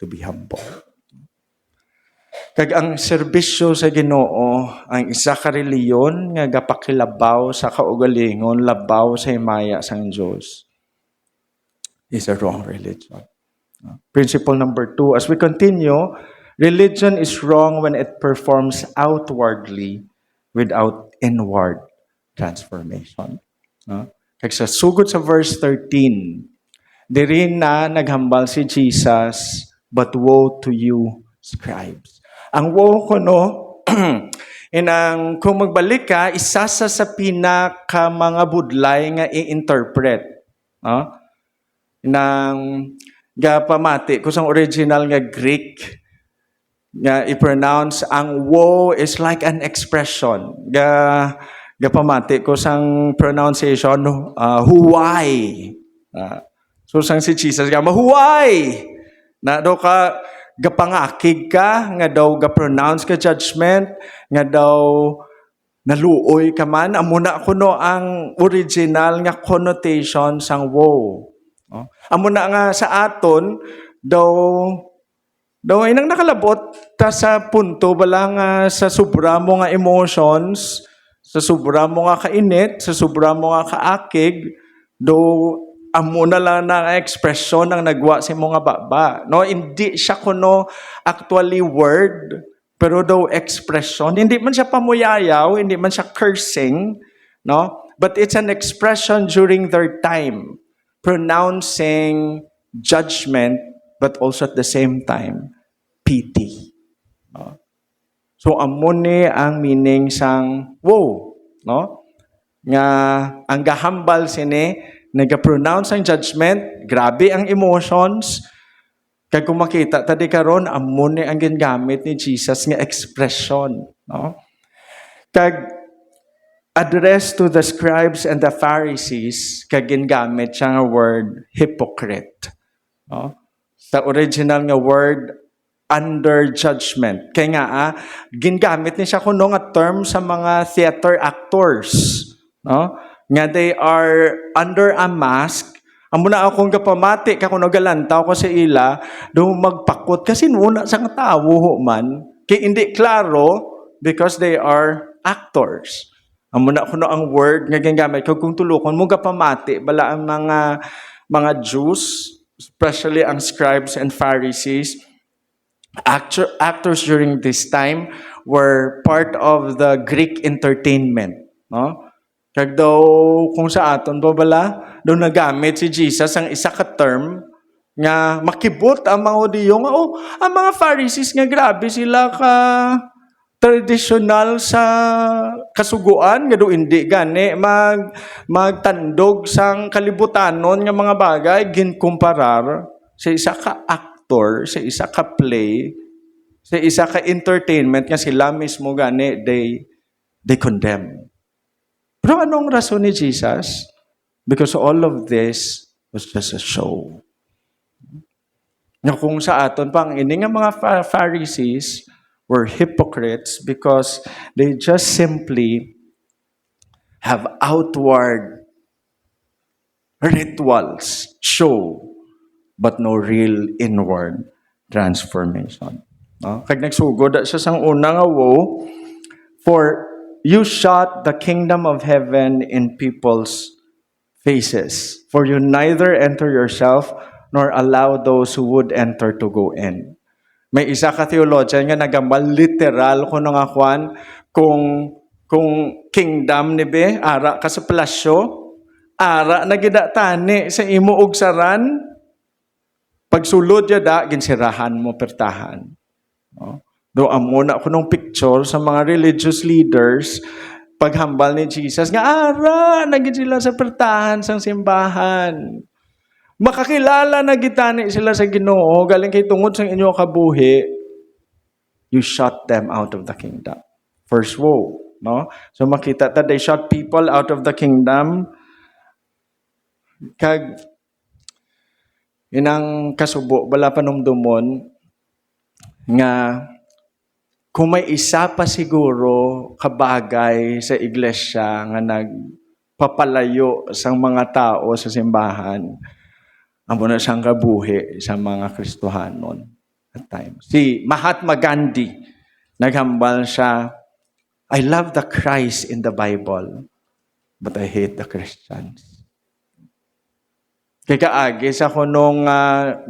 to be humble. Kag ang serbisyo sa Ginoo, ang isa ka reliyon nga gapakilabaw sa kaugalingon, labaw sa himaya sang Dios, is a wrong religion. Principle number 2, as we continue, religion is wrong when it performs outwardly without inward transformation. Kaya sa sugod sa verse 13, diri na naghambal si Jesus, but woe to you, scribes. Ang woe ko inang kung magbalik ka, isa sa pinaka mga budlay nga i-interpret. Inang gapamati ko sa original nga Greek, nga i-pronounce ang woe is like an expression. Gapamati ko sang pronunciation, huway. So sang si Jesus, mahuway! Na daw ka, gapangakig ka, nga daw ga-pronounce ka judgment, nga daw naluoy ka man. Amuna ko ang original nga connotation sang woe. Amuna nga sa aton, daw inang nakalabot ta sa punto balang sa sobra mo nga emotions, sa sobra mo nga kainit, sa sobra mo nga kaakig, amo na lang na expression ang nagwa sa mga baba. No, hindi siya kuno actually word, pero daw expression. Hindi man siya pamuyayaw, hindi man siya cursing, no? But it's an expression during their time, pronouncing judgment, but also at the same time, pity. So amo ni ang meaning sang woe, no? Nga ang gahambal sini naga-pronounce ang judgment, grabe ang emotions. Kag kung makita tadi karon amo ni ang gingamit ni Jesus nga expression, no? Kag address to the scribes and the Pharisees, kag gingamit siya nga word hypocrite, no? Sa original nga word under judgment. Kaya nga, gingamit ni siya kuno nga term sa mga theater actors. No? Nga they are under a mask. Amo na akong kapamati, kakuno galantaw ko sa ila, do magpakot. Kasi nuna sa nga tao man, kaya hindi klaro because they are actors. Amo na kuno ang word nga gingamit. Kung tulukon mo kapamati, bala ang mga Jews, especially ang scribes and Pharisees, actors during this time were part of the Greek entertainment, no? Kag daw kung sa aton ba bala, daw nagamit si Jesus ang isa ka term nga makibot ang mga Hudiyo nga ang mga Pharisees nga grabe sila ka traditional sa kasuguan nga do hindi gani magtandog sang kalibutanon nga mga bagay ginkumparar sa isa ka actor, sa isa ka play, sa isa ka entertainment nga sila mismo gani they condemn. Pero anong rason ni Jesus? Because all of this was just a show. Nga kung sa aton pang ini nga mga Pharisees were hypocrites because they just simply have outward rituals, show, but no real inward transformation. No? Kag nagsugod siya sang una nga woe, for you shut the kingdom of heaven in people's faces, for you neither enter yourself nor allow those who would enter to go in. May isa ka theologian nga nagambal literal kuno nga kwan kung kingdom ni be ara ka sa plasyo, ara na gida tani sa imo og saran, pagsulod ya da ginsirahan mo pertahan. No? Do amo na kunong picture sa mga religious leaders paghambal ni Jesus nga ara nagid sila sa pertahan sang simbahan. Makakilala na gitani sila sa Ginoo galing kay tungod sang inyo kabuhi, you shut them out of the kingdom. First woe, no? So makita ta they shut people out of the kingdom. Kag inang kasubo bala panumdumon nga kung may isa pa siguro kabagay sa iglesia nga nagpapalayo sang mga tao sa simbahan, amo na siyang kabuhi sa mga Kristohanon at times. Si Mahatma Gandhi, naghambal siya, I love the Christ in the Bible, but I hate the Christians. Kaya kaagi sa kunong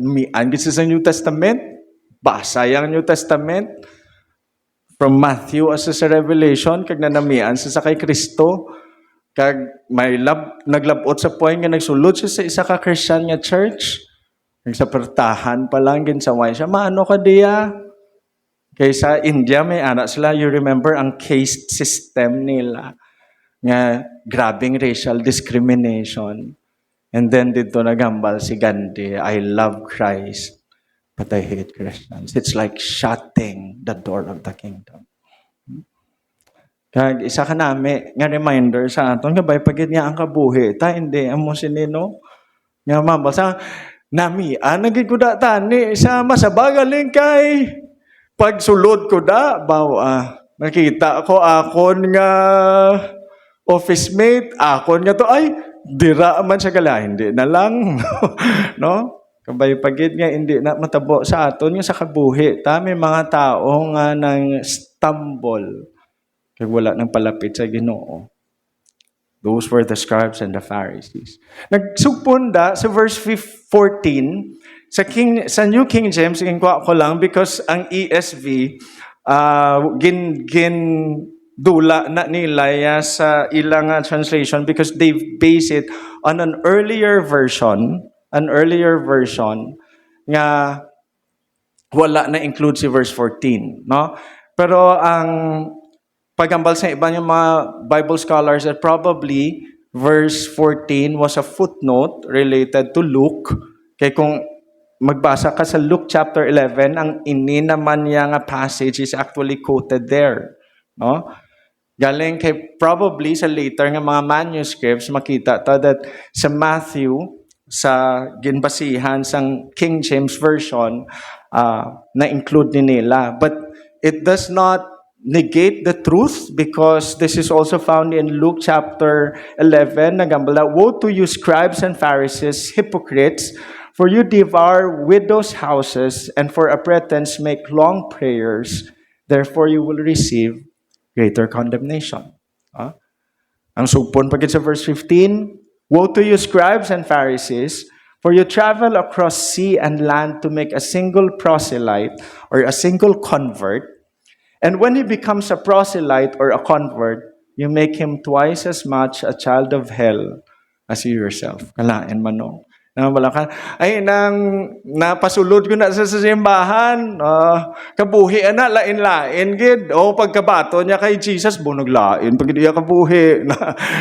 mian sa New Testament, basa yung New Testament, from Matthew as sa Revelation, kag nanamian sa kay Kristo, kag may naglabot sa point nga nagsulod siya sa isa ka Christian nga church, sa pertahan pa lang ginsaway siya, maano ka diya? Kaya sa India may anak sila, you remember ang caste system nila, nga grabing racial discrimination. And then dito nagambal si Gandhi, I love Christ, but I hate Christians. It's like shutting the door of the kingdom. Kag isa ka nami nga reminder sa aton nga bay pagid nga ang kabuhi ta hindi amo sinino nga mabasa nami nagid ko da tani sa masabagaling kay pagsulod ko da nakita ko akon nga office mate akon nga to ay dira man sa gala hindi na lang no kabay pagid nga hindi na matabo sa aton nga sa kabuhi ta may mga tao nga nang stumble kaya wala nang palapit sa Ginoo. Those were the scribes and the Pharisees. Nagsugpunda sa verse 14, sa New King James, ginkuha ko lang because ang ESV, dula na nila sa ilang translation because they base it on an earlier version nga wala na include si verse 14, no? Pero ang pagambal sa iba yung mga Bible scholars that probably verse 14 was a footnote related to Luke. Kaya kung magbasa ka sa Luke chapter 11, ang ini naman niya nga passage is actually quoted there. No? Galing kay probably sa later nga mga manuscripts, makita ta that sa Matthew, sa ginbasihan sang King James Version, na-include ni nila. But it does not negate the truth because this is also found in Luke chapter 11. Nagambala, woe to you scribes and Pharisees, hypocrites, for you devour widows' houses and for a pretense make long prayers. Therefore you will receive greater condemnation. Ang supon pagit sa verse 15, woe to you scribes and Pharisees, for you travel across sea and land to make a single proselyte or a single convert. And when he becomes a proselyte or a convert, you make him twice as much a child of hell as you yourself. Kalain manong. Wala ka. Ay, napasulod ko na sa simbahan. Kabuhi, lain-lain, gid. O, pagkabato niya kay Jesus, bunog lain. Pag iya kabuhi.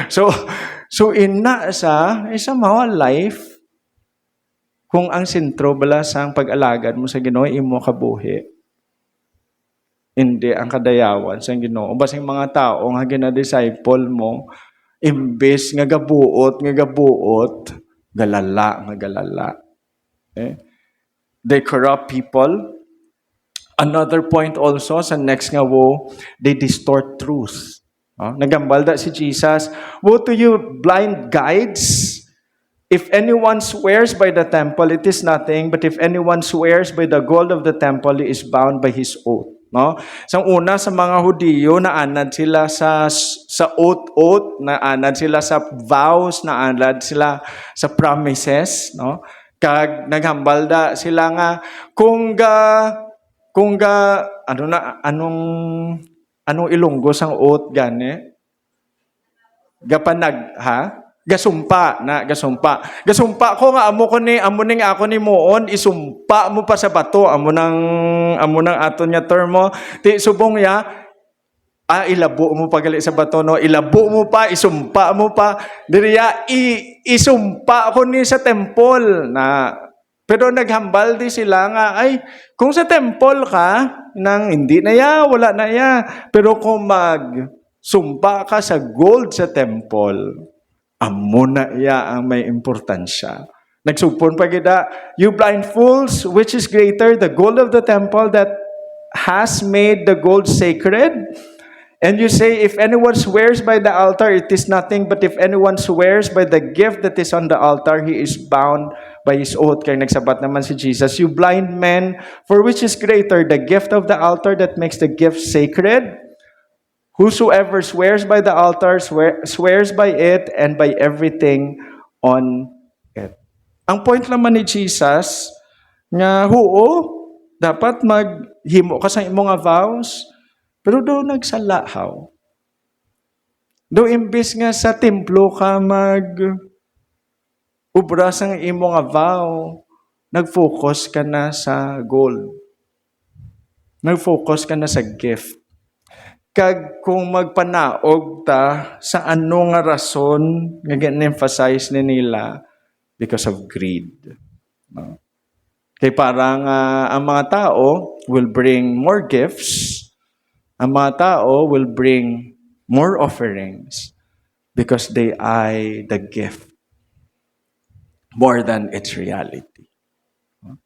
so ina sa mga life, kung ang sentro bala sang pag-alagad mo sa Ginoo, imo kabuhi. Hindi ang kadayawan sa Ginoo. Basing mga tao nga gina-disciple mo, imbes nga gabuot, galala. Okay? They corrupt people. Another point also sa next nga woe, they distort truth. Nagambalda si Jesus, woe to you blind guides! If anyone swears by the temple, it is nothing, but if anyone swears by the gold of the temple, he is bound by his oath. No? Sa una sa mga Hudiyo, naanad sila sa oath, naanad sila sa vows, naanad sila sa promises, no? Kag naghambalda sila nga kung anong Ilonggo sang oath gani? Gapanag ha? Gasumpa. Gasumpa ko nga amo ning ako ni moon isumpa mo pa sa bato amo nang aton nya term mo ti subong ya ilabo mo pa gali sa bato no ilabo mo pa isumpa mo pa diriya isumpa ko ni sa temple na pero naghambal di sila nga ay kung sa temple ka nang hindi na ya wala na ya pero kung sumpa ka sa gold sa temple amo na iya ang may importansya. Nagsupon pa gida, you blind fools, which is greater, the gold of the temple that has made the gold sacred? And you say, if anyone swears by the altar, it is nothing, but if anyone swears by the gift that is on the altar, he is bound by his oath. Kaya nagsabat naman si Jesus, you blind men, for which is greater, the gift of the altar that makes the gift sacred? Whosoever swears by the altar swears by it and by everything on it. Ang point naman ni Jesus, nga dapat maghimo ka sa imong vows, pero do nagsalahaw. Do imbis nga sa templo ka ubra sang imong vow, nag-focus ka na sa gold. Nag-focus ka na sa gift. Kag kung magpanaog ta sa ano nga rason nga gin-emphasize ni nila because of greed. No? Kay parang ang mga tao will bring more gifts. Ang mga tao will bring more offerings because they eye the gift more than its reality. No?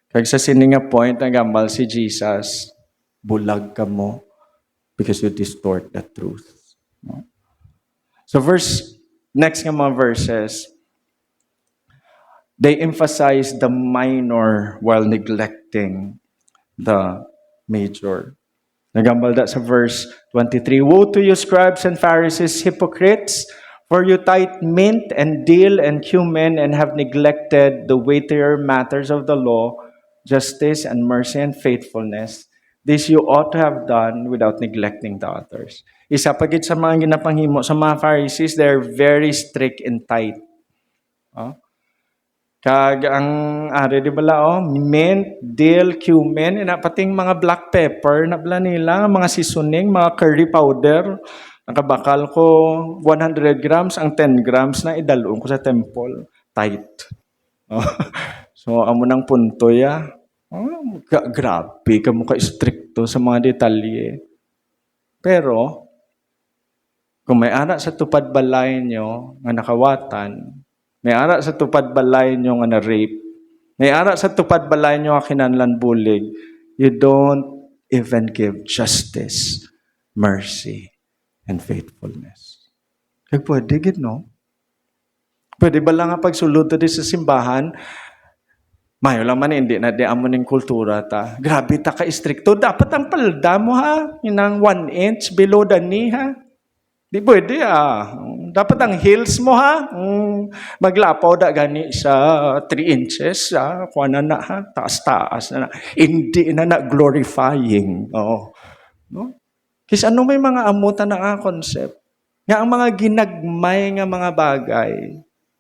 Kag sa sininga point ang gambal si Jesus, bulag ka mo because you distort the truth. No? So next nga mga verses, they emphasize the minor while neglecting the major. Nagambalda sa verse 23, woe to you scribes and Pharisees, hypocrites, for you tithe mint and dill and cumin and have neglected the weightier matters of the law, justice and mercy and faithfulness. This you ought to have done without neglecting the others. Isa pagit sa mga ginapanghimo sa mga Pharisees, they're very strict in tithe. Kag ang ari di bala mint, dill, cumin, ina pating mga black pepper na bala nila, mga seasoning, mga curry powder. Nakabakal ko 100 grams, ang 10 grams na idalon ko sa temple. Tight. Oh. So amo nang punto ya. Grabe ka mo ka stricto sa mga detalye. Pero kung may ara sa tupad balay nyo nga nakawatan, may ara sa tupad balay nyo nga na-rape, may ara sa tupad balay nyo nga kinanlan bulig, you don't even give justice, mercy, and faithfulness. Kaya pwede gid, no? Pwede ba lang nga pagsulod di sa simbahan, mayo lang man hindi na di amo ning kultura ta. Grabe ta ka istrikto. Dapat ang palda mo ha, inang 1 inch below the knee ha. Di pwede Dapat ang heels mo ha. Maglapaw da gani sa 3 inches kuha na ha. Taas-taas na. Hindi na glorifying. Oo. No? Kasi ano may mga amutan na concept. Nga ang mga ginagmay nga mga bagay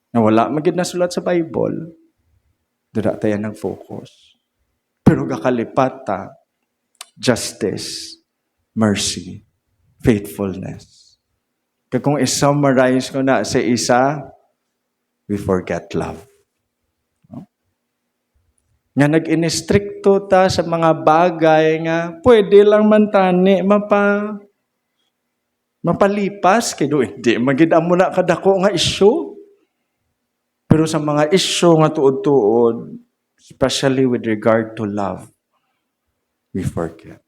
na wala magid na sulat sa Bible, dira tayo nag-focus. Pero kakalipat justice, mercy, faithfulness. Kaya kung i-summarize ko na sa isa, we forget love. No? Nga nag-inistrikto ta sa mga bagay nga pwede lang man tani mapalipas kaya hindi magid mo na kadako nga issue. Pero sa mga issue nga tuod-tuod, especially with regard to love, we forget.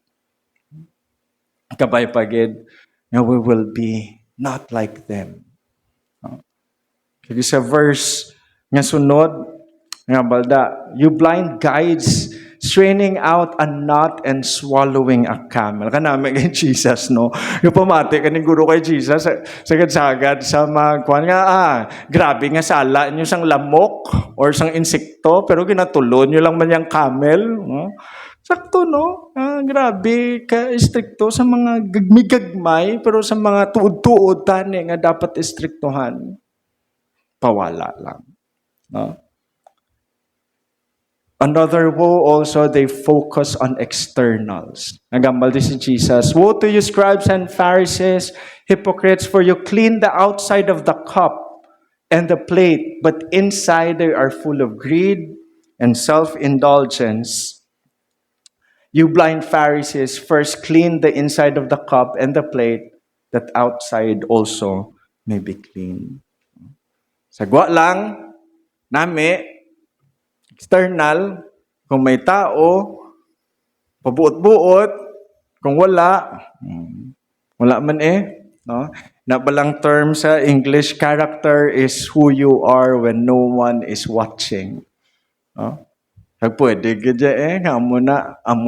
Kabay pagid nga we will be not like them. Kaya sa verse nga sunod, nga balda, you blind guides, straining out a knot and swallowing a camel. Kanami kay Jesus, no? Yung pamati kaning guro kay Jesus, sagad-sagad sa magkuhan nga, grabe nga sala nyo sang lamok or sang insekto, pero ginatulo nyo lang man yung camel. No? Sakto, no? Grabe ka istrikto sa mga gagmay, pero sa mga tuod-tuod tani nga dapat istriktuhan, pawala lang. No? Another woe also, they focus on externals. Nagambal din si Jesus, woe to you scribes and Pharisees, hypocrites, for you clean the outside of the cup and the plate, but inside they are full of greed and self-indulgence. You blind Pharisees, first clean the inside of the cup and the plate, that outside also may be clean. Sagwa lang, nami, external, kung may tao, pabuot-buot, kung wala man no? Nabalang term sa English, character is who you are when no one is watching. No? Pwede gidya amo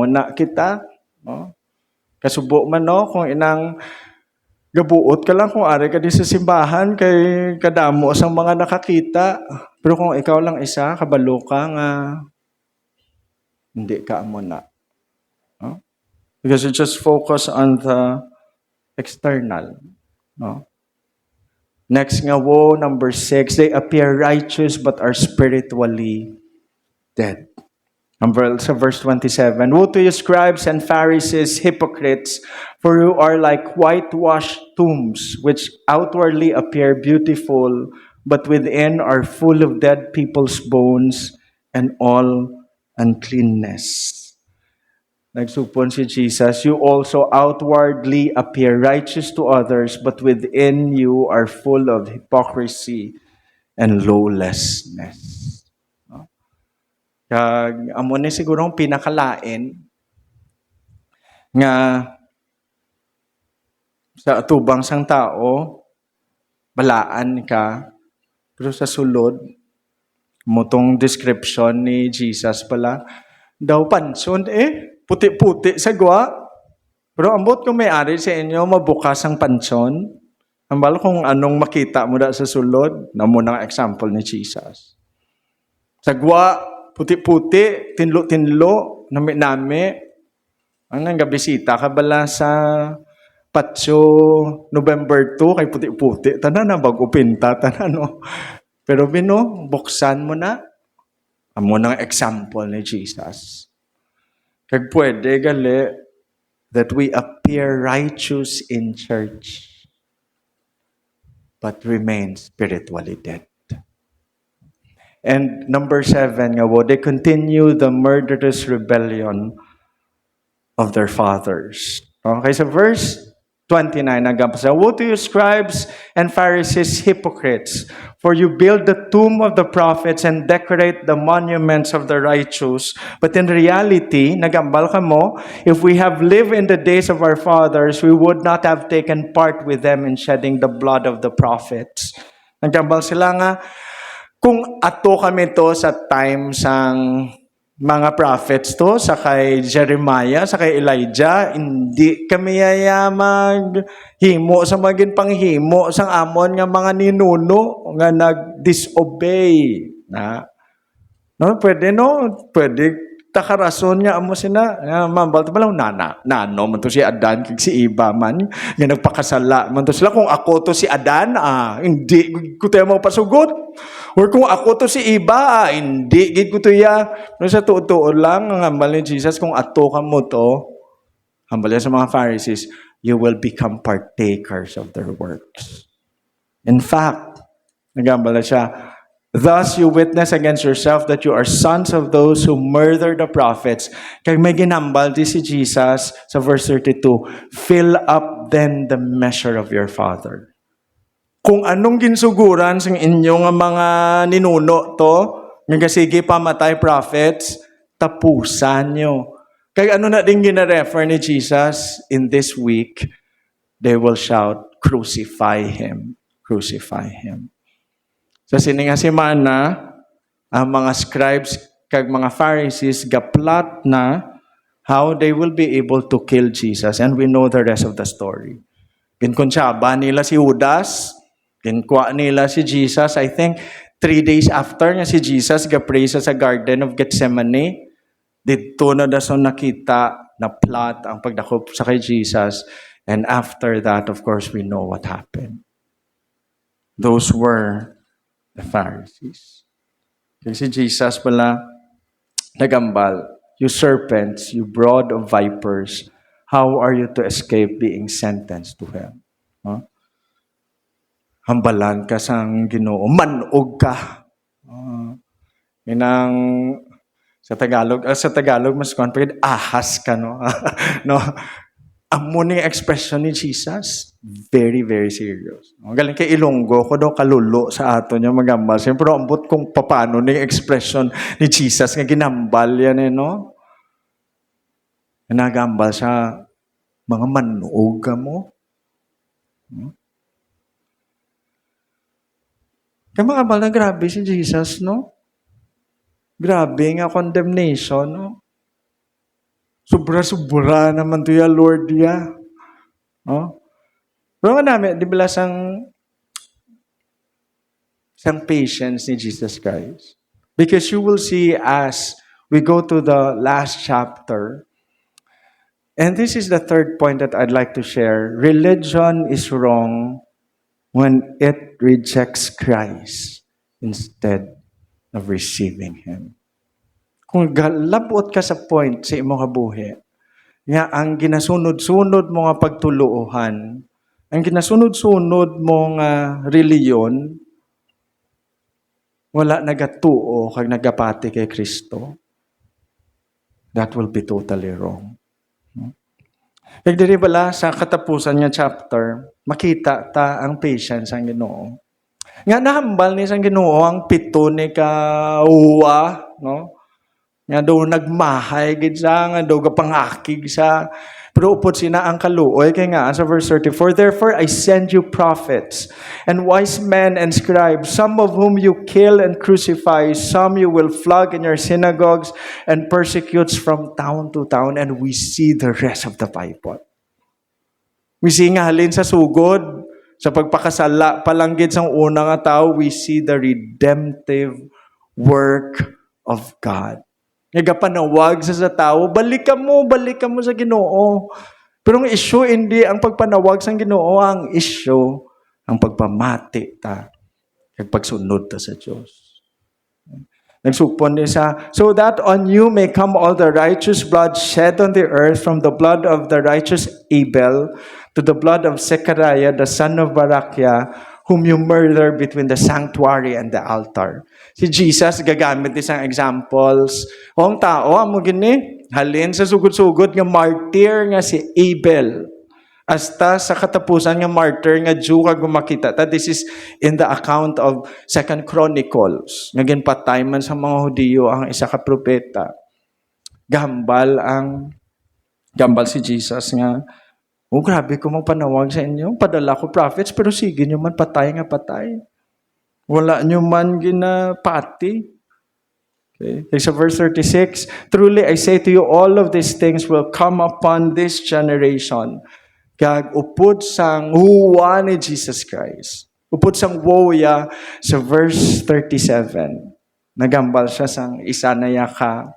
na kita. No? Kasubo man no, kung inang gabuot ka lang kung ari ka di sa simbahan kay kadamo sang mga nakakita. Pero kung ikaw lang isa, kabalo ka nga, hindi ka amo na. No? Because you just focus on the external. No? Next nga woe, number 6, they appear righteous but are spiritually dead. Sa verse 27, woe to you scribes and Pharisees, hypocrites, for you are like whitewashed tombs, which outwardly appear beautiful, but within are full of dead people's bones and all uncleanness. Nagsupon si Jesus, you also outwardly appear righteous to others, but within you are full of hypocrisy and lawlessness. Kag amo ni siguro ang pinakalain nga sa atubang sang tao, balaan ka, pero sa sulod, motong description ni Jesus pala, daw panson, puti-puti sa gwa. Pero ambot kung may-ari sa inyo, mabukas ang panson. Ambal kung anong makita mo da sa sulod, na munang example ni Jesus. Sa gwa, puti-puti, tinlo-tinlo, nami-nami. Ang nangabisita ka bala sa Patio November 2, kay puti-puti. Tanan na, bago pinta, tanan no. Pero bino, buksan mo na. Amo ng example ni Jesus. Kag pwede gali that we appear righteous in church but remain spiritually dead. And number 7, nga, they continue the murderous rebellion of their fathers. Okay, so verse 29, nagpasa, woe to you, scribes and Pharisees, hypocrites, for you build the tomb of the prophets and decorate the monuments of the righteous. But in reality, nagambal ka mo, if we have lived in the days of our fathers, we would not have taken part with them in shedding the blood of the prophets. Nagambal sila nga, kung ato kami to sa time sang mga prophets to, sa kay Jeremiah, sa kay Elijah, hindi kami maghimo sa maging panghimo sang amon nga mga ninuno nga nag-disobey. No, pwede takarason nga amo sina, mambal to balang nano man to si Adan kag si Eva man nga nagpakasala man to sila. Kung ako to si Adan, hindi ko tayo mapasugot. Or kung ako to si Eva, hindi gid ko to ya. No, sa tuod lang ang hambal ni Jesus, kung ato ka mo to, hambal sa mga Pharisees, you will become partakers of their works. In fact, nagambal na siya, thus you witness against yourself that you are sons of those who murder the prophets. Kaya may ginambal di si Jesus sa verse 32, fill up then the measure of your father. Kung anong ginsuguran sa inyong mga ninuno to, nga sige pamatay prophets, tapusan nyo. Kaya ano na din gina-refer ni Jesus in this week, they will shout, crucify him, crucify him. Sa sininga semana, ang mga scribes kag mga Pharisees gaplot na how they will be able to kill Jesus, and we know the rest of the story. Kinkonsyaba nila si Judas, kinkwa nila si Jesus. I think 3 days after nga si Jesus gapray sa Garden of Gethsemane, dito na daso nakita na plot ang pagdakop sa kay Jesus, and after that, of course, we know what happened. Those were the Pharisees. Kasi si Jesus pala nagambal, you serpents, you brood of vipers, how are you to escape being sentenced to hell? Huh? Hambalan ka sang Ginoo, manog ka. Inang sa Tagalog mas confident, ahas ka, no? No. Ang muning expression ni Jesus, very, very serious. Galing kay Ilonggo ko daw kalulo sa ato niya magambal. Siyempre, ambot kung paano ni expression ni Jesus nga ginambal yan, no? Nagambal sa mga manuog ka mo. Kaya mga bala, grabe si Jesus, no? Grabe nga condemnation, no? Sobra-sobra naman to ya, Lord, ya. No? Pero nga namin, di ba sang patience ni Jesus Christ? Because you will see as we go to the last chapter, and this is the third point that I'd like to share. Religion is wrong when it rejects Christ instead of receiving Him. Kung labot ka sa point sa imong kabuhi, nga ang ginasunod-sunod mo nga pagtuluohan, ang ginasunod-sunod mo nga reliyon, wala nagatuo kag nagapati kay Kristo, that will be totally wrong. Kaya diri bala sa katapusan nga chapter, makita ta ang patience ang Ginoo. Nga nahambal ni sang Ginoo ang pito ni kauwa, no? Nga daw nagmahay gid sa, nga daw gapangakig sa. Pero upod sina ang kaluoy kay nga sa verse 34, therefore I send you prophets and wise men and scribes, some of whom you kill and crucify, some you will flog in your synagogues and persecute from town to town. And we see the rest of the Bible. We see nga halin sa sugod, sa pagpakasala palanggid sang una nga tao, we see the redemptive work of God. Nagapanawag sa tao, balik ka mo sa Ginoo. Pero ang issue, hindi ang pagpanawag sa Ginoo, ang issue, ang pagpamati ta, at pagsunod ta sa Diyos. Nagsupon din sa, so that on you may come all the righteous blood shed on the earth, from the blood of the righteous Abel to the blood of Zechariah, the son of Barakiah, whom you murdered between the sanctuary and the altar. Si Jesus, gagamit isang examples. O ang tao, amo gini, halin sa sugod-sugod nga martyr nga si Abel. Hasta sa katapusan nga martyr nga Jew nga gumakita. This is in the account of 2 Chronicles. Nga ginpatay man sa mga Hudiyo ang isa ka propeta. Gambal si Jesus nga, oh grabe ko magpanawag sa inyo. Padala ko prophets, pero sige nyo man patay nga patay. Wala nyo man ginapati. Okay. Sa verse 36, truly I say to you, all of these things will come upon this generation. Kag upod sang huwa ni Jesus Christ. Upod sang woya sa verse 37. Nagambal siya sang isa na yaka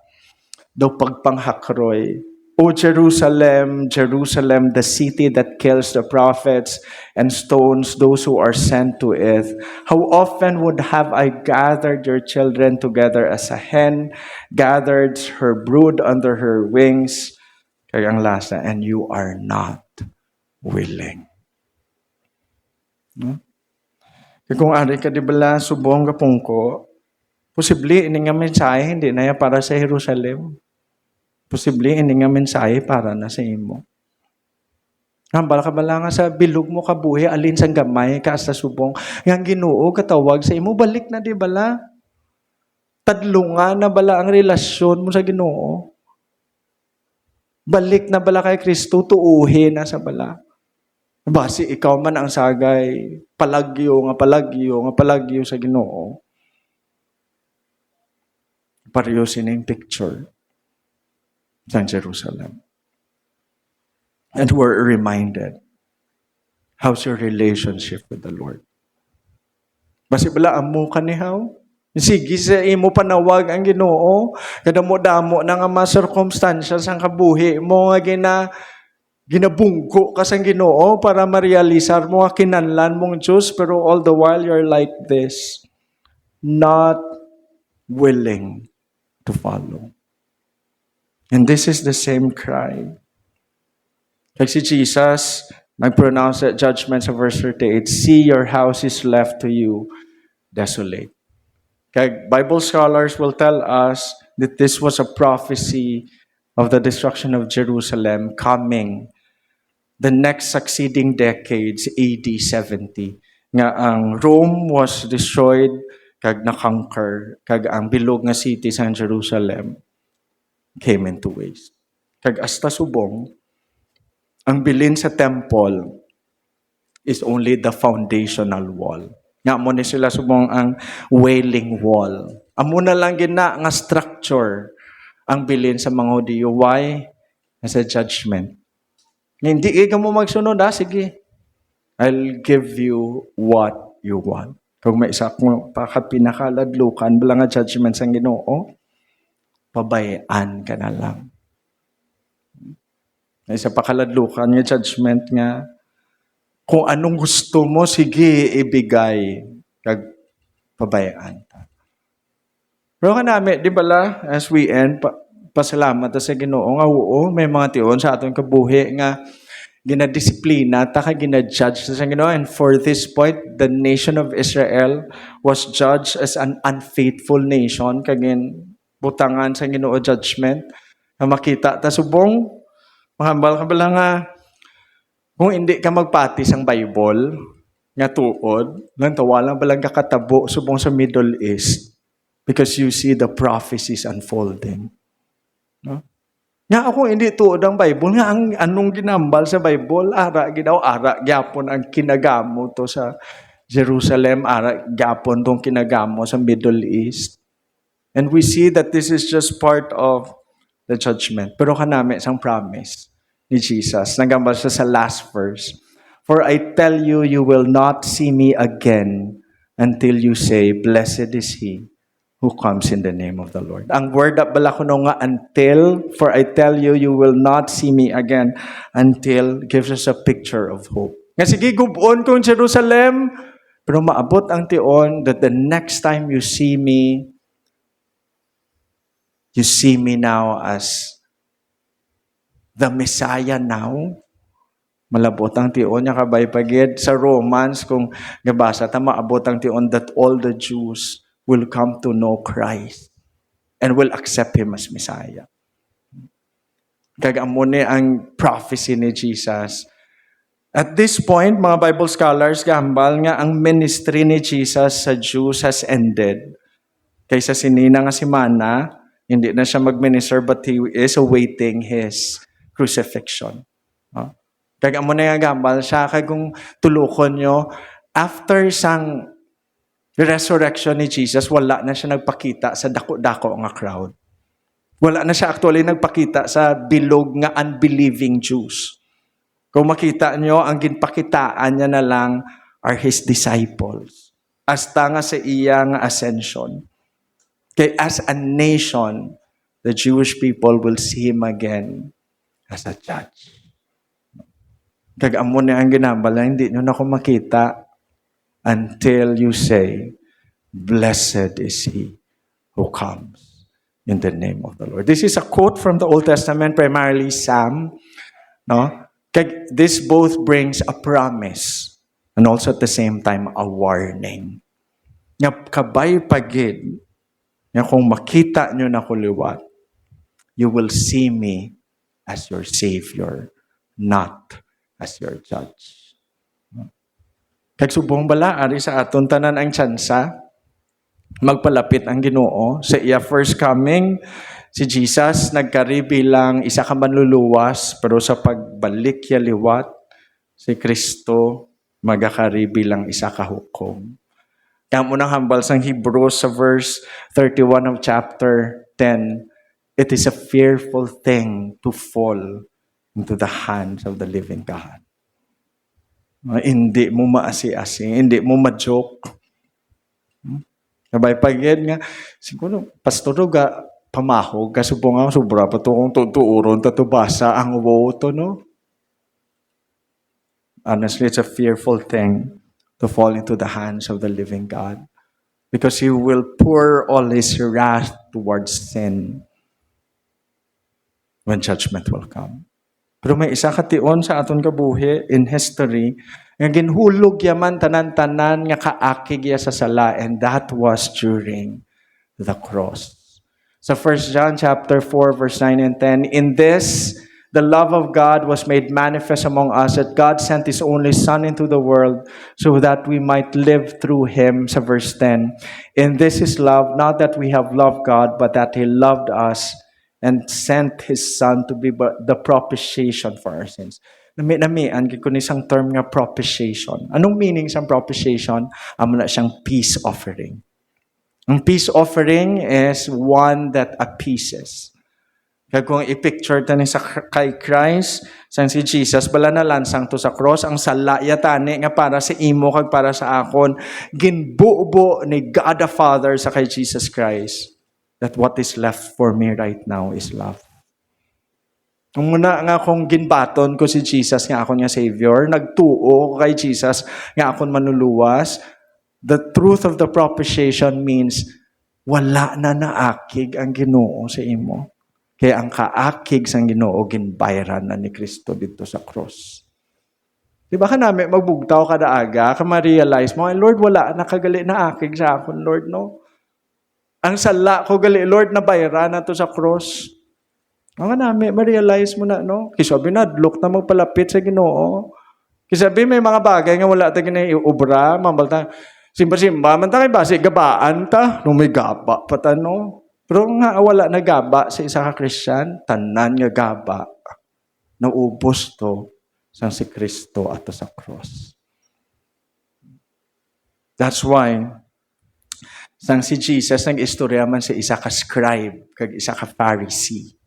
daw pagpanghakroy. O Jerusalem, Jerusalem, the city that kills the prophets and stones those who are sent to it. How often would have I gathered your children together as a hen gathered her brood under her wings. Kaya ang last na, and you are not willing. No? Kaya kung ari ka di bala subong kapong ko, posible ini nga mensahe hindi na yan para sa Jerusalem. Posible hindi nga mensahe para na sa imo. Hambal ka bala nga sa bilog mo kabuhi, alin sang gamay ka sa subong. Yang Ginoo katawag sa imo, balik na di bala. Tadlungan na bala ang relasyon mo sa Ginoo. Balik na bala kay Kristo, tuuhin na sa bala. Basi ikaw man ang sagay, palagyo sa Ginoo. Pareho sining picture sa Jerusalem. And we're reminded, how's your relationship with the Lord? Basi bala amo kanihaw? Sige sa imo panawag ang Ginoo, kada mo damo na nga mga circumstances ang kabuhi mo nga ginabungko ka sa Ginoo para ma-realisar mo nga kinanlan mong Diyos, pero all the while you're like this, not willing to follow. And this is the same cry. Like si Jesus, nag-pronounce that judgment sa verse 38, see your house is left to you desolate. Kaya Bible scholars will tell us that this was a prophecy of the destruction of Jerusalem coming the next succeeding decades, AD 70. Nga ang Rome was destroyed, kag na-conquer, kag ang bilog nga city sa Jerusalem came into waste. Kag hasta subong, ang bilin sa temple is only the foundational wall. Nga mo ni sila subong ang wailing wall. Amo na lang gina nga structure ang bilin sa mga Hudiyo. Why? As a judgment. Hindi ka mo magsunod, sige. I'll give you what you want. Kung may isa kong pinakaladlukan, bala nga judgment sa Ginoo, pabayaan ka na lang. May isa pakaladlukan nga judgment nga, kung anong gusto mo, sige, ibigay. Kag pabayaan ta. Pero kanami, di bala, as we end, pasalamat sa Ginoo nga oo, may mga tiyon sa atong kabuhi nga ginadisiplina, taka ginadjudge sa Ginoo. And for this point, the nation of Israel was judged as an unfaithful nation. Kagin butangan sa Ginoo judgment. Na makita, ta subong, mahambal ka bala nga, kung hindi ka magpati sang Bible, nga tuod, lang tawalang balang kakatabo subong sa Middle East. Because you see the prophecies unfolding. No? Nga ako hindi tuod ang Bible, nga ang anong ginambal sa Bible, ara gyapon ang kinagamo to sa Jerusalem, ara gyapon tong kinagamo sa Middle East. And we see that this is just part of the judgment. Pero kanami sang promise ni Jesus. Nagambal siya sa last verse. For I tell you, you will not see me again until you say, blessed is he who comes in the name of the Lord. Ang word bala ko nga until, for I tell you, you will not see me again until gives us a picture of hope. Nga sige, gubon kong Jerusalem, pero maabot ang tion that the next time you see me, You see me now as the Messiah now. Malabot ang tion niya kabay pagid sa Romans kung gabasa ta maabot ang tion that all the Jews will come to know Christ and will accept Him as Messiah. Amo ni ang prophecy ni Jesus. At this point, mga Bible scholars, gambal nga ang ministry ni Jesus sa Jews has ended. Kaysa sinina nga si Mana, hindi na siya mag-minister but he is awaiting his crucifixion. Kaya mo na nga gambal siya, kaya kung tulukon nyo, after sang resurrection ni Jesus, wala na siya nagpakita sa dako-dako nga crowd. Wala na siya actually nagpakita sa bilog nga unbelieving Jews. Kung makita nyo, ang ginpakitaan niya na lang are His disciples. Hasta nga sa iyang ascension. Kaya as a nation, the Jewish people will see Him again as a judge. Kag-amo na ang ginambala, hindi nyo na ako makita until you say, blessed is He who comes in the name of the Lord. This is a quote from the Old Testament, primarily Psalm. No? Kag this both brings a promise and also at the same time a warning. Nga kabay pagid, nga kung makita nyo na kuliwat, you will see me as your Savior, not as your judge. Kag subong bala, ari sa aton tanan ang tsansa, magpalapit ang Ginoo sa iya first coming. Si Jesus nagkari bilang isa ka manluluwas, pero sa pagbalik ya liwat, si Kristo magakari bilang isa ka hukom. Kaya mo nang hambal sang Hebrews sa verse 31 of chapter 10, it is a fearful thing to fall into the hands of the living God. Hindi mo maasi-asi, hindi mo ma-joke. Sabay pagyan nga, siguro, pastor ga, pamahog, kasubong nga, sobra pa ito kung tutuuron, tatubasa ang woe to, no? Honestly, it's a fearful thing to fall into the hands of the living God because He will pour all His wrath towards sin when judgment will come. Pero may isa kation sa aton kabuhi in history, nga ginhulog yaman tanan-tanan nga kaakig ya sa sala, and that was during the cross. So 1 John chapter 4 verse 9 and 10, in this the love of God was made manifest among us, that God sent His only Son into the world so that we might live through Him. Sa verse 10, in this is love, not that we have loved God, but that He loved us and sent His Son to be the propitiation for our sins. Nami-namian, kung isang term nga propitiation. Anong meaning sa propitiation? Amo na siyang peace offering. Ang peace offering is one that appeases. Kaya kung i-picture tani sa kay Christ, sang si Jesus, bala na lansang to sa cross, ang sala yatani nga para sa imo kag para sa akon, ginbubo ni God the Father sa kay Jesus Christ, that what is left for me right now is love. Kung muna nga akong ginbaton ko si Jesus nga akon nga Savior, nagtuo ko kay Jesus nga akon manuluwas, the truth of the propitiation means wala na naakig ang Ginoo sa imo. Kaya ang kaakig sang Ginoo ginbayran na ni Kristo dito sa cross. Di ba ka namin magbugtaw kada aga, ka ma-realize mo, Lord, wala na kagali na akig sa akon, Lord, no? Ang sala ko gali, Lord, nabayran na to sa cross. Ang namin, ma-realize mo na, no? Kisabi na, look na magpalapit sa Ginoo. Kisabi, may mga bagay nga wala tayo na iubra, mamalta, simba-simba, man tayo basi, gabaan ta, no may gaba pa ta, no? Pero nga wala na gaba sa isa ka Christian, tanan nga gaba, naubos to sa si Kristo ato sa cross. That's why, sang si Jesus, nag-istorya man sa isa ka scribe, kag isa ka Pharisee,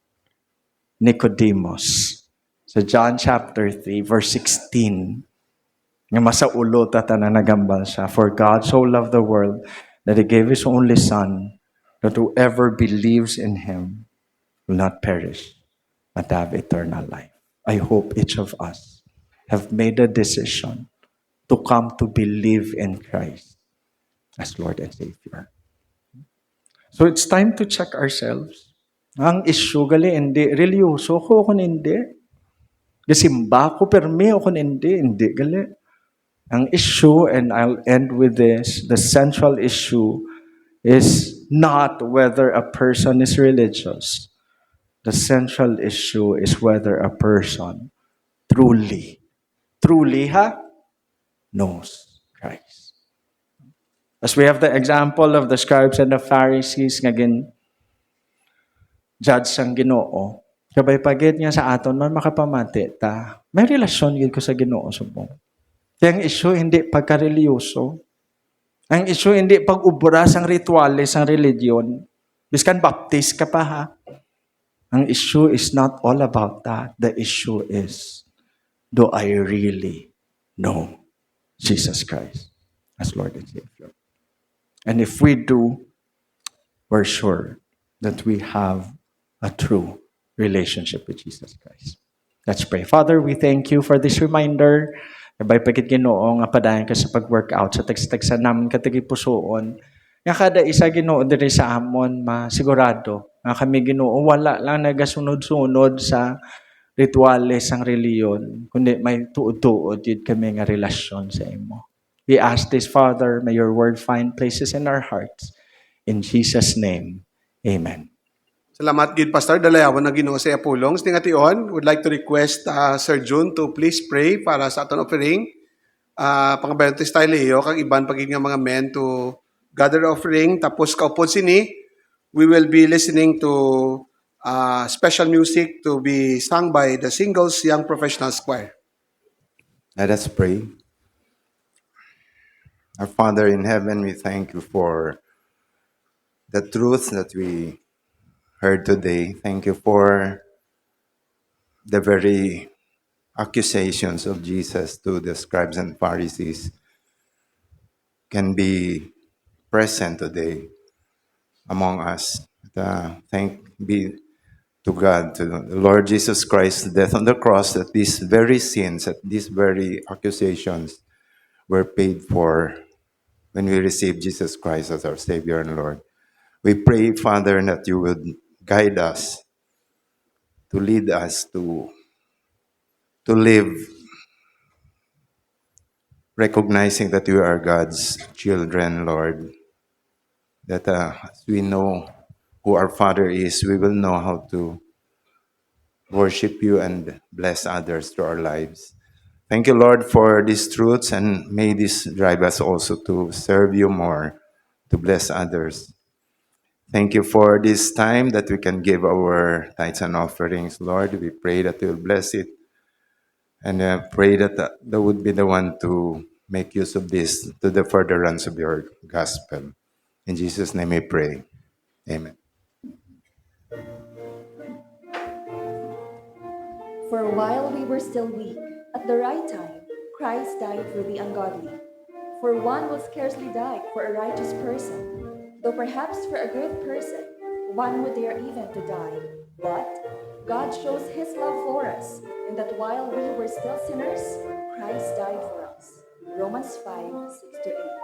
Nicodemus. Sa John chapter 3, verse 16, nga masaulo tata na nagambal siya, for God so loved the world that He gave His only Son, that whoever believes in Him will not perish, but have eternal life. I hope each of us have made a decision to come to believe in Christ as Lord and Savior. So it's time to check ourselves. Ang issue gali hindi reliyoso ko kun hindi. Gasimba ko permi o kun hindi gali. Ang issue, and I'll end with this, the central issue is not whether a person is religious. The central issue is whether a person truly knows Christ. As we have the example of the scribes and the Pharisees nga judge ang Ginoo, kabay pagit niya sa aton man makapamati ta. May relasyon gid ko sa Ginoo subong. Kaya ang issue hindi pagkareliyoso. Ang issue hindi pag-ubra sang rituales sang religion. Biskan baptist ka pa ha. Ang issue is not all about that. The issue is, do I really know Jesus Christ as Lord and Savior? And if we do, we're sure that we have a true relationship with Jesus Christ. Let's pray. Father, we thank you for this reminder. Kabay pagit Ginoo nga padayon ka sa pag-workout sa tagsa namin katigi pusoon. Nga kada isa Ginoo diri sa amon masigurado nga kami Ginoo wala lang nagasunod-sunod sa rituales sang reliyon kundi may tuod-tuod yun kami nga relasyon sa imo. We ask this, Father, may your word find places in our hearts. In Jesus' name, amen. Salamat gid Pastor dalayawan na Ginoo sa pulong. Stingation, would like to request Sir June to please pray para sa aton offering. Pangabayon ti style iyo kag iban pagig nga mga men to gather offering tapos kaupod sini we will be listening to special music to be sung by the Singles Young Professional Choir. Let us pray. Our Father in heaven, we thank you for the truth that we heard today. Thank you for the very accusations of Jesus to the scribes and Pharisees can be present today among us. Thank be to God, to the Lord Jesus Christ's death on the cross, that these very sins, that these very accusations were paid for when we received Jesus Christ as our Savior and Lord. We pray, Father, that you would guide us, to lead us to live recognizing that you are God's children, Lord. That as we know who our Father is, we will know how to worship you and bless others through our lives. Thank you, Lord, for these truths, and may this drive us also to serve you more, to bless others. Thank you for this time that we can give our tithes and offerings, Lord. We pray that you will bless it, and pray that that would be the one to make use of this to the furtherance of your gospel. In Jesus' name we pray. Amen. For while we were still weak, at the right time, Christ died for the ungodly. For one will scarcely die for a righteous person, though perhaps for a good person one would dare even to die. But God shows his love for us, in that while we were still sinners, Christ died for us. Romans 5:6-8.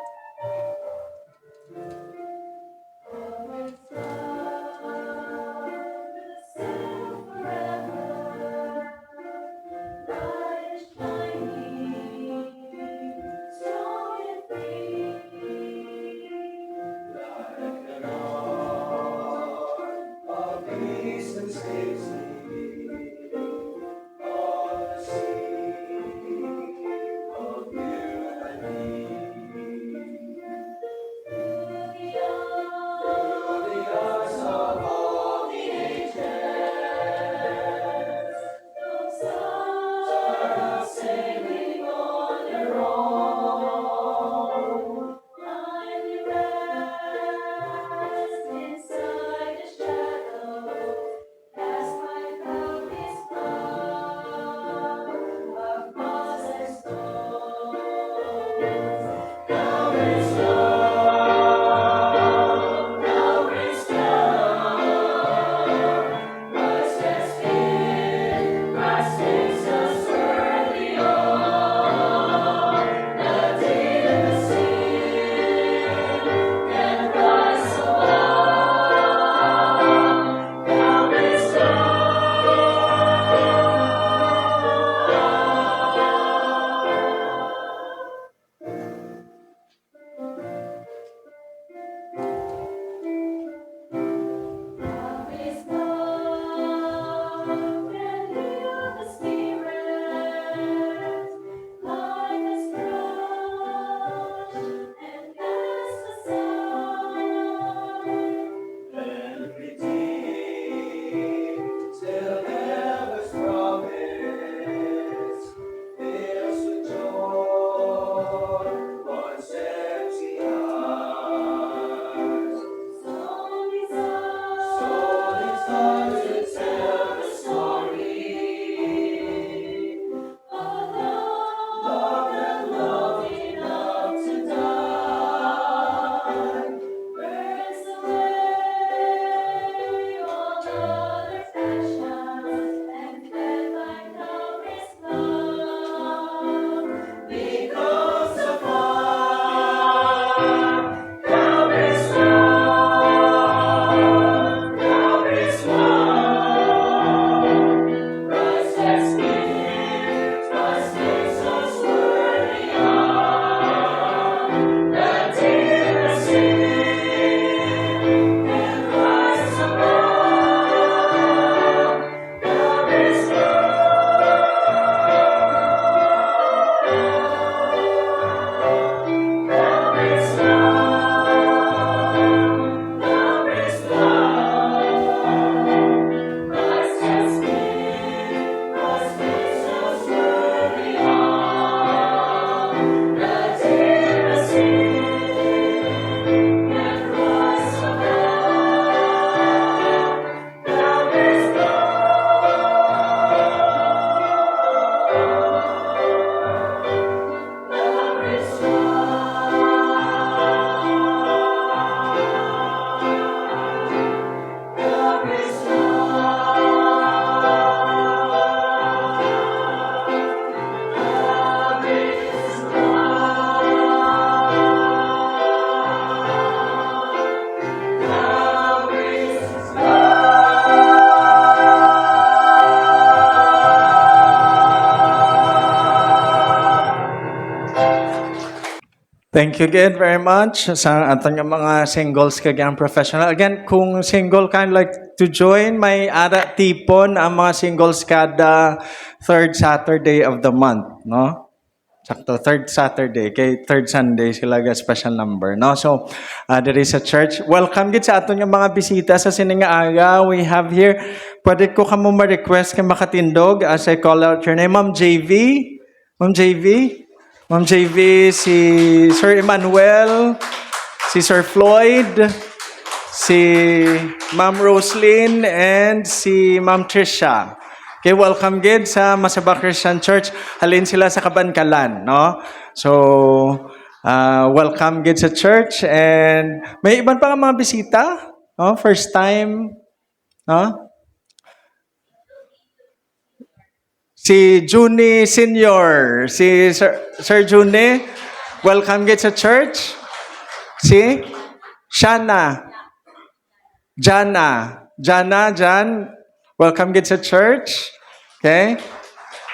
Thank you again very much sa atong mga singles kagang professional. Again, kung single ka like to join, may ara tipon ang mga singles kada third Saturday of the month, no? Sakto, third Saturday, kay third Sunday sila ga special number, no? So, there is a church. Welcome gid sa aton nga mga bisita sa Siningaaga. We have here, pwede ko kamo ma-request kay makatindog as I call out your name, Ma'am JV. Ma'am JV? Ma'am JV, si Sir Emmanuel, si Sir Floyd, si Ma'am Roslyn, and si Ma'am Trisha. Okay, welcome gid sa Masaba Christian Church. Halin sila sa Kabankalan, no? So, welcome gid sa church. And may iban pa nga mga bisita, no? First time, no? Si Juni Senior, si Sir Juni, welcome gid sa church. Si Shana, Jan, welcome gid sa church. Okay?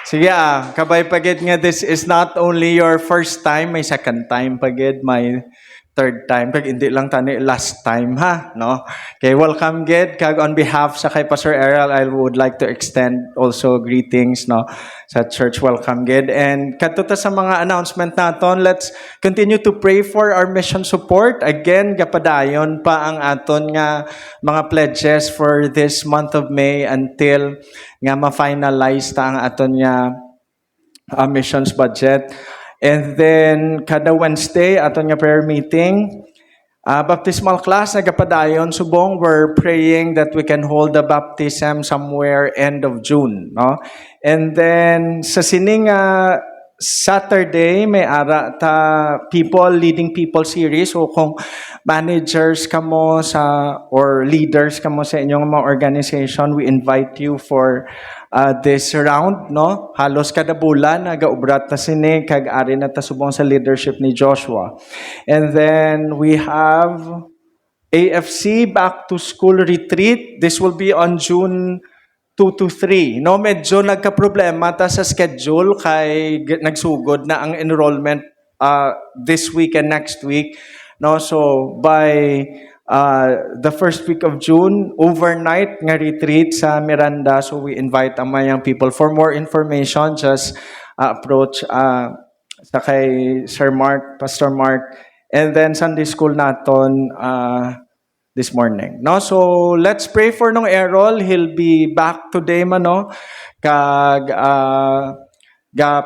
Sige kabay pagid nga this is not only your first time, may second time pagid, may third time, kag hindi lang tani last time ha, no? Okay, welcome gid kag on behalf sa kay Pastor Errol, I would like to extend also greetings, no, sa church. Welcome gid. And katuta sa mga announcement naton, let's continue to pray for our mission support. Again, gapadayon pa ang aton nga mga pledges for this month of May until nga ma-finalize ta ang aton nga missions budget. And then, kada Wednesday, aton nga prayer meeting, baptismal class, nagapadayon, subong, we're praying that we can hold the baptism somewhere end of June, no? And then, sa sining Saturday, may ara ta leading people series. So kung managers kamo sa or leaders kamo sa inyong mga organization, we invite you for this round, no? Halos kada bulan nagaubrat ta sini kag ari na ta subong sa leadership ni Joshua. And then we have AFC Back to School Retreat. This will be on June 2 to 3. No, medyo nagka-problema ta sa schedule kay nagsugod na ang enrollment this week and next week. No, so by the first week of June, overnight nga retreat sa Miranda. So we invite ang mayang people. For more information, just approach sa kay Sir Mark, Pastor Mark, and then Sunday school naton this morning. No, so let's pray for nung Errol. He'll be back today man, no. Kag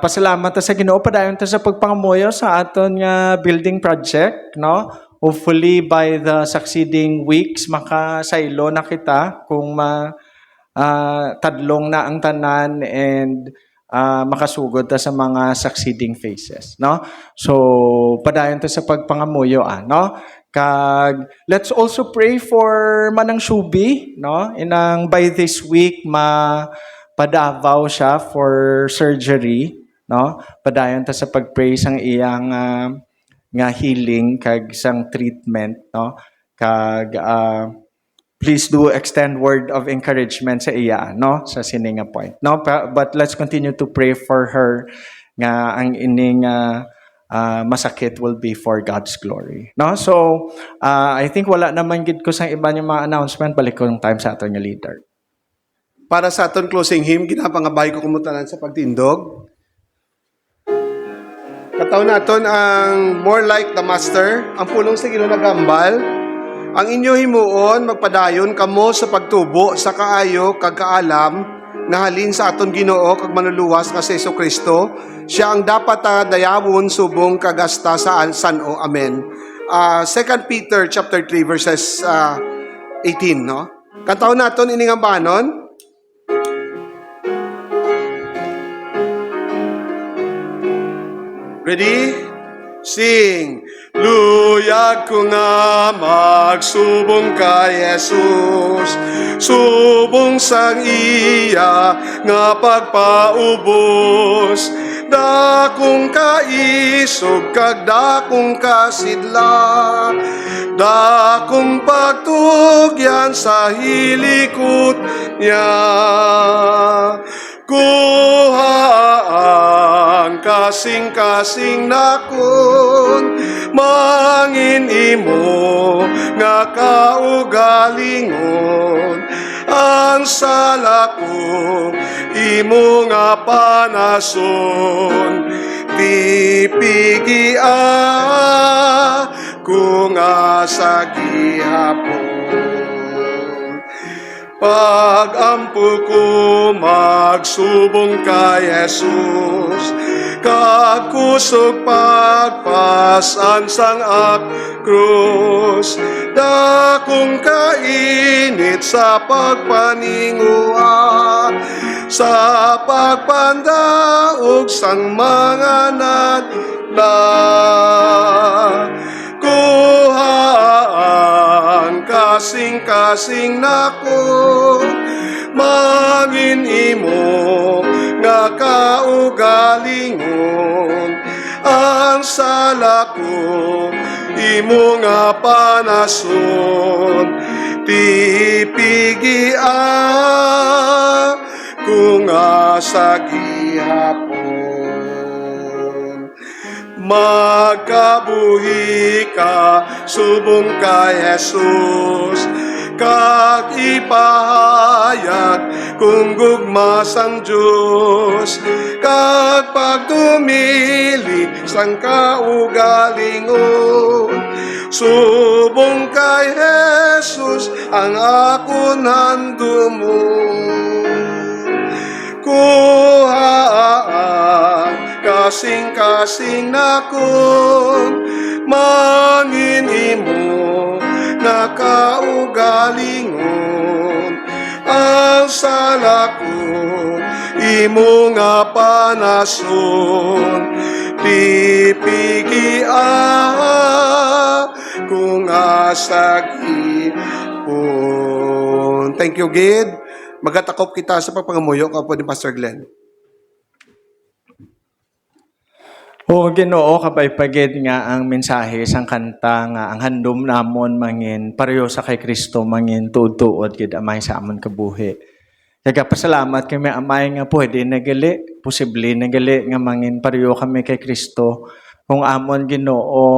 pasalamat ta sa Ginoo padayon ta sa pagpangamuyo sa aton nga building project, no. Hopefully by the succeeding weeks makasaylo na kita kung tadlong na ang tanan and makasugod ta sa mga succeeding phases, no. So padayon ta sa pagpangamuyo, no. Kag let's also pray for Manang Shubi, no? Inang by this week padavaw siya for surgery, no? Padayon ta sa pagpray sang iyang nga healing kag sang treatment, no? Kag please do extend word of encouragement sa iya, no? Sa sininga point, no? But let's continue to pray for her nga ang ining masakit will be for God's glory. No? So, I think wala naman gid ko sa iba yung mga announcement. Balik ko yung time sa aton nga leader. Para sa aton closing hymn, ginapangabay ko kumutanan sa pagtindog. Kataw naton ang More Like the Master, ang pulong sa Ginoo nagambal. Ang inyo himuon, magpadayon kamo sa pagtubo sa kaayo kag kaalam nga halin sa aton Ginoo kag manluluwas nga si Jesucristo. Siya ang dapat dayawon subong kagasta sa San-o. Amen. 2 Peter chapter 3 verses 18, no? Kantaw naton ining ambanon. Ready? Sing! Luyag ko nga magsubong kay Jesus, subong sang iya nga pagpaubos. Dakong kaisog kag dakong kasidla, dakong pagtugyan sa hilikot niya. Kuha ang kasing-kasing nakon, mangin imo nga kaugalingon ang sala ko imo nga panason di pigia ko nga sa gihapon pag-ampo ko magsubong kay Jesus kag kusog pagpasan sang krus dakong kainit sa pagpaningua sa pagpandaog sang mga nadla kuhaan kasing-kasing nako mangin imo nga kaugalingon ang sala ko imo nga panason ti pigia ko nga sa gihapon magkabuhi ka subong kay Jesus kag ipahayag kung gugma sang Diyos kag pagtumili sang kaugalingon subong kay Jesus ang ako nandumo kuhaan kasing-kasing nakon mangin imo na kaugalingon ang sala ko imo nga panason di pigia kung asagipon. Thank you, Gid. Magatakop kita sa pagpangamuyo ka po ni Pastor Glenn. O Ginoo kabay pagid nga ang mensahe sang kanta nga ang handom namon mangin pareho sa kay Kristo mangin tuod-tuod gid amay sa amon kabuhi. Kaya pasalamat kami amay nga pwede nagali, posible nagali nga mangin pareho kami kay Kristo kung amon Ginoo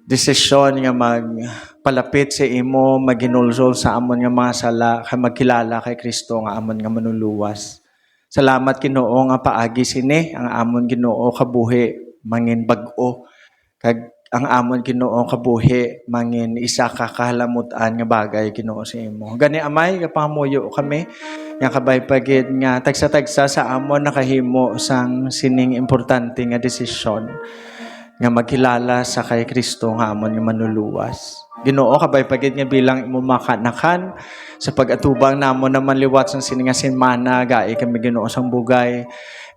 desisyon nga magpalapit sa imo, maginulsol sa amon nga mga sala, kay magkilala kay Kristo nga amon nga manuluwas. Salamat Ginoo nga paagi sini ang amon Ginoo kabuhi mangin bag-o kag ang amon Ginoo kabuhi mangin isa ka kahalamutan nga bagay Ginoo sa imo. Gani amay kapamuyo kami nga kabay pagid nga tagsa-tagsa sa amon nakahimo sang sining importante nga desisyon nga magkilala sa kay Kristo nga amon nga manuluwas. Ginoo kabay pagid nga bilang imo makanakan sa pag-atubang namon naman liwat sang sini nga semana gai kami Ginoo sang bugay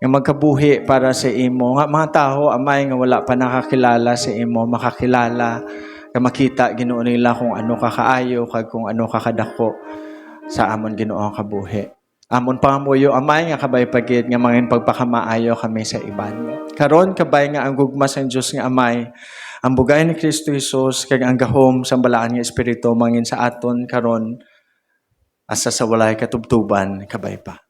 nga magkabuhi para sa imo nga mga tawo amay nga wala pa nakakilala sa imo makakilala nga makita Ginoo nila kung ano ka kaayo kag kung ano ka kadako sa amon Ginoo kabuhi. Amon pangamuyo amay nga kabay pagid nga mangin pagpakamaayo kami sa iban. Karon kabay nga ang gugma sang Dios nga amay ang bugay ni Kristo Jesus kag ang gahom sa balaan nga espiritu mangin sa aton karon asa sa walay katubtuban kabay pa.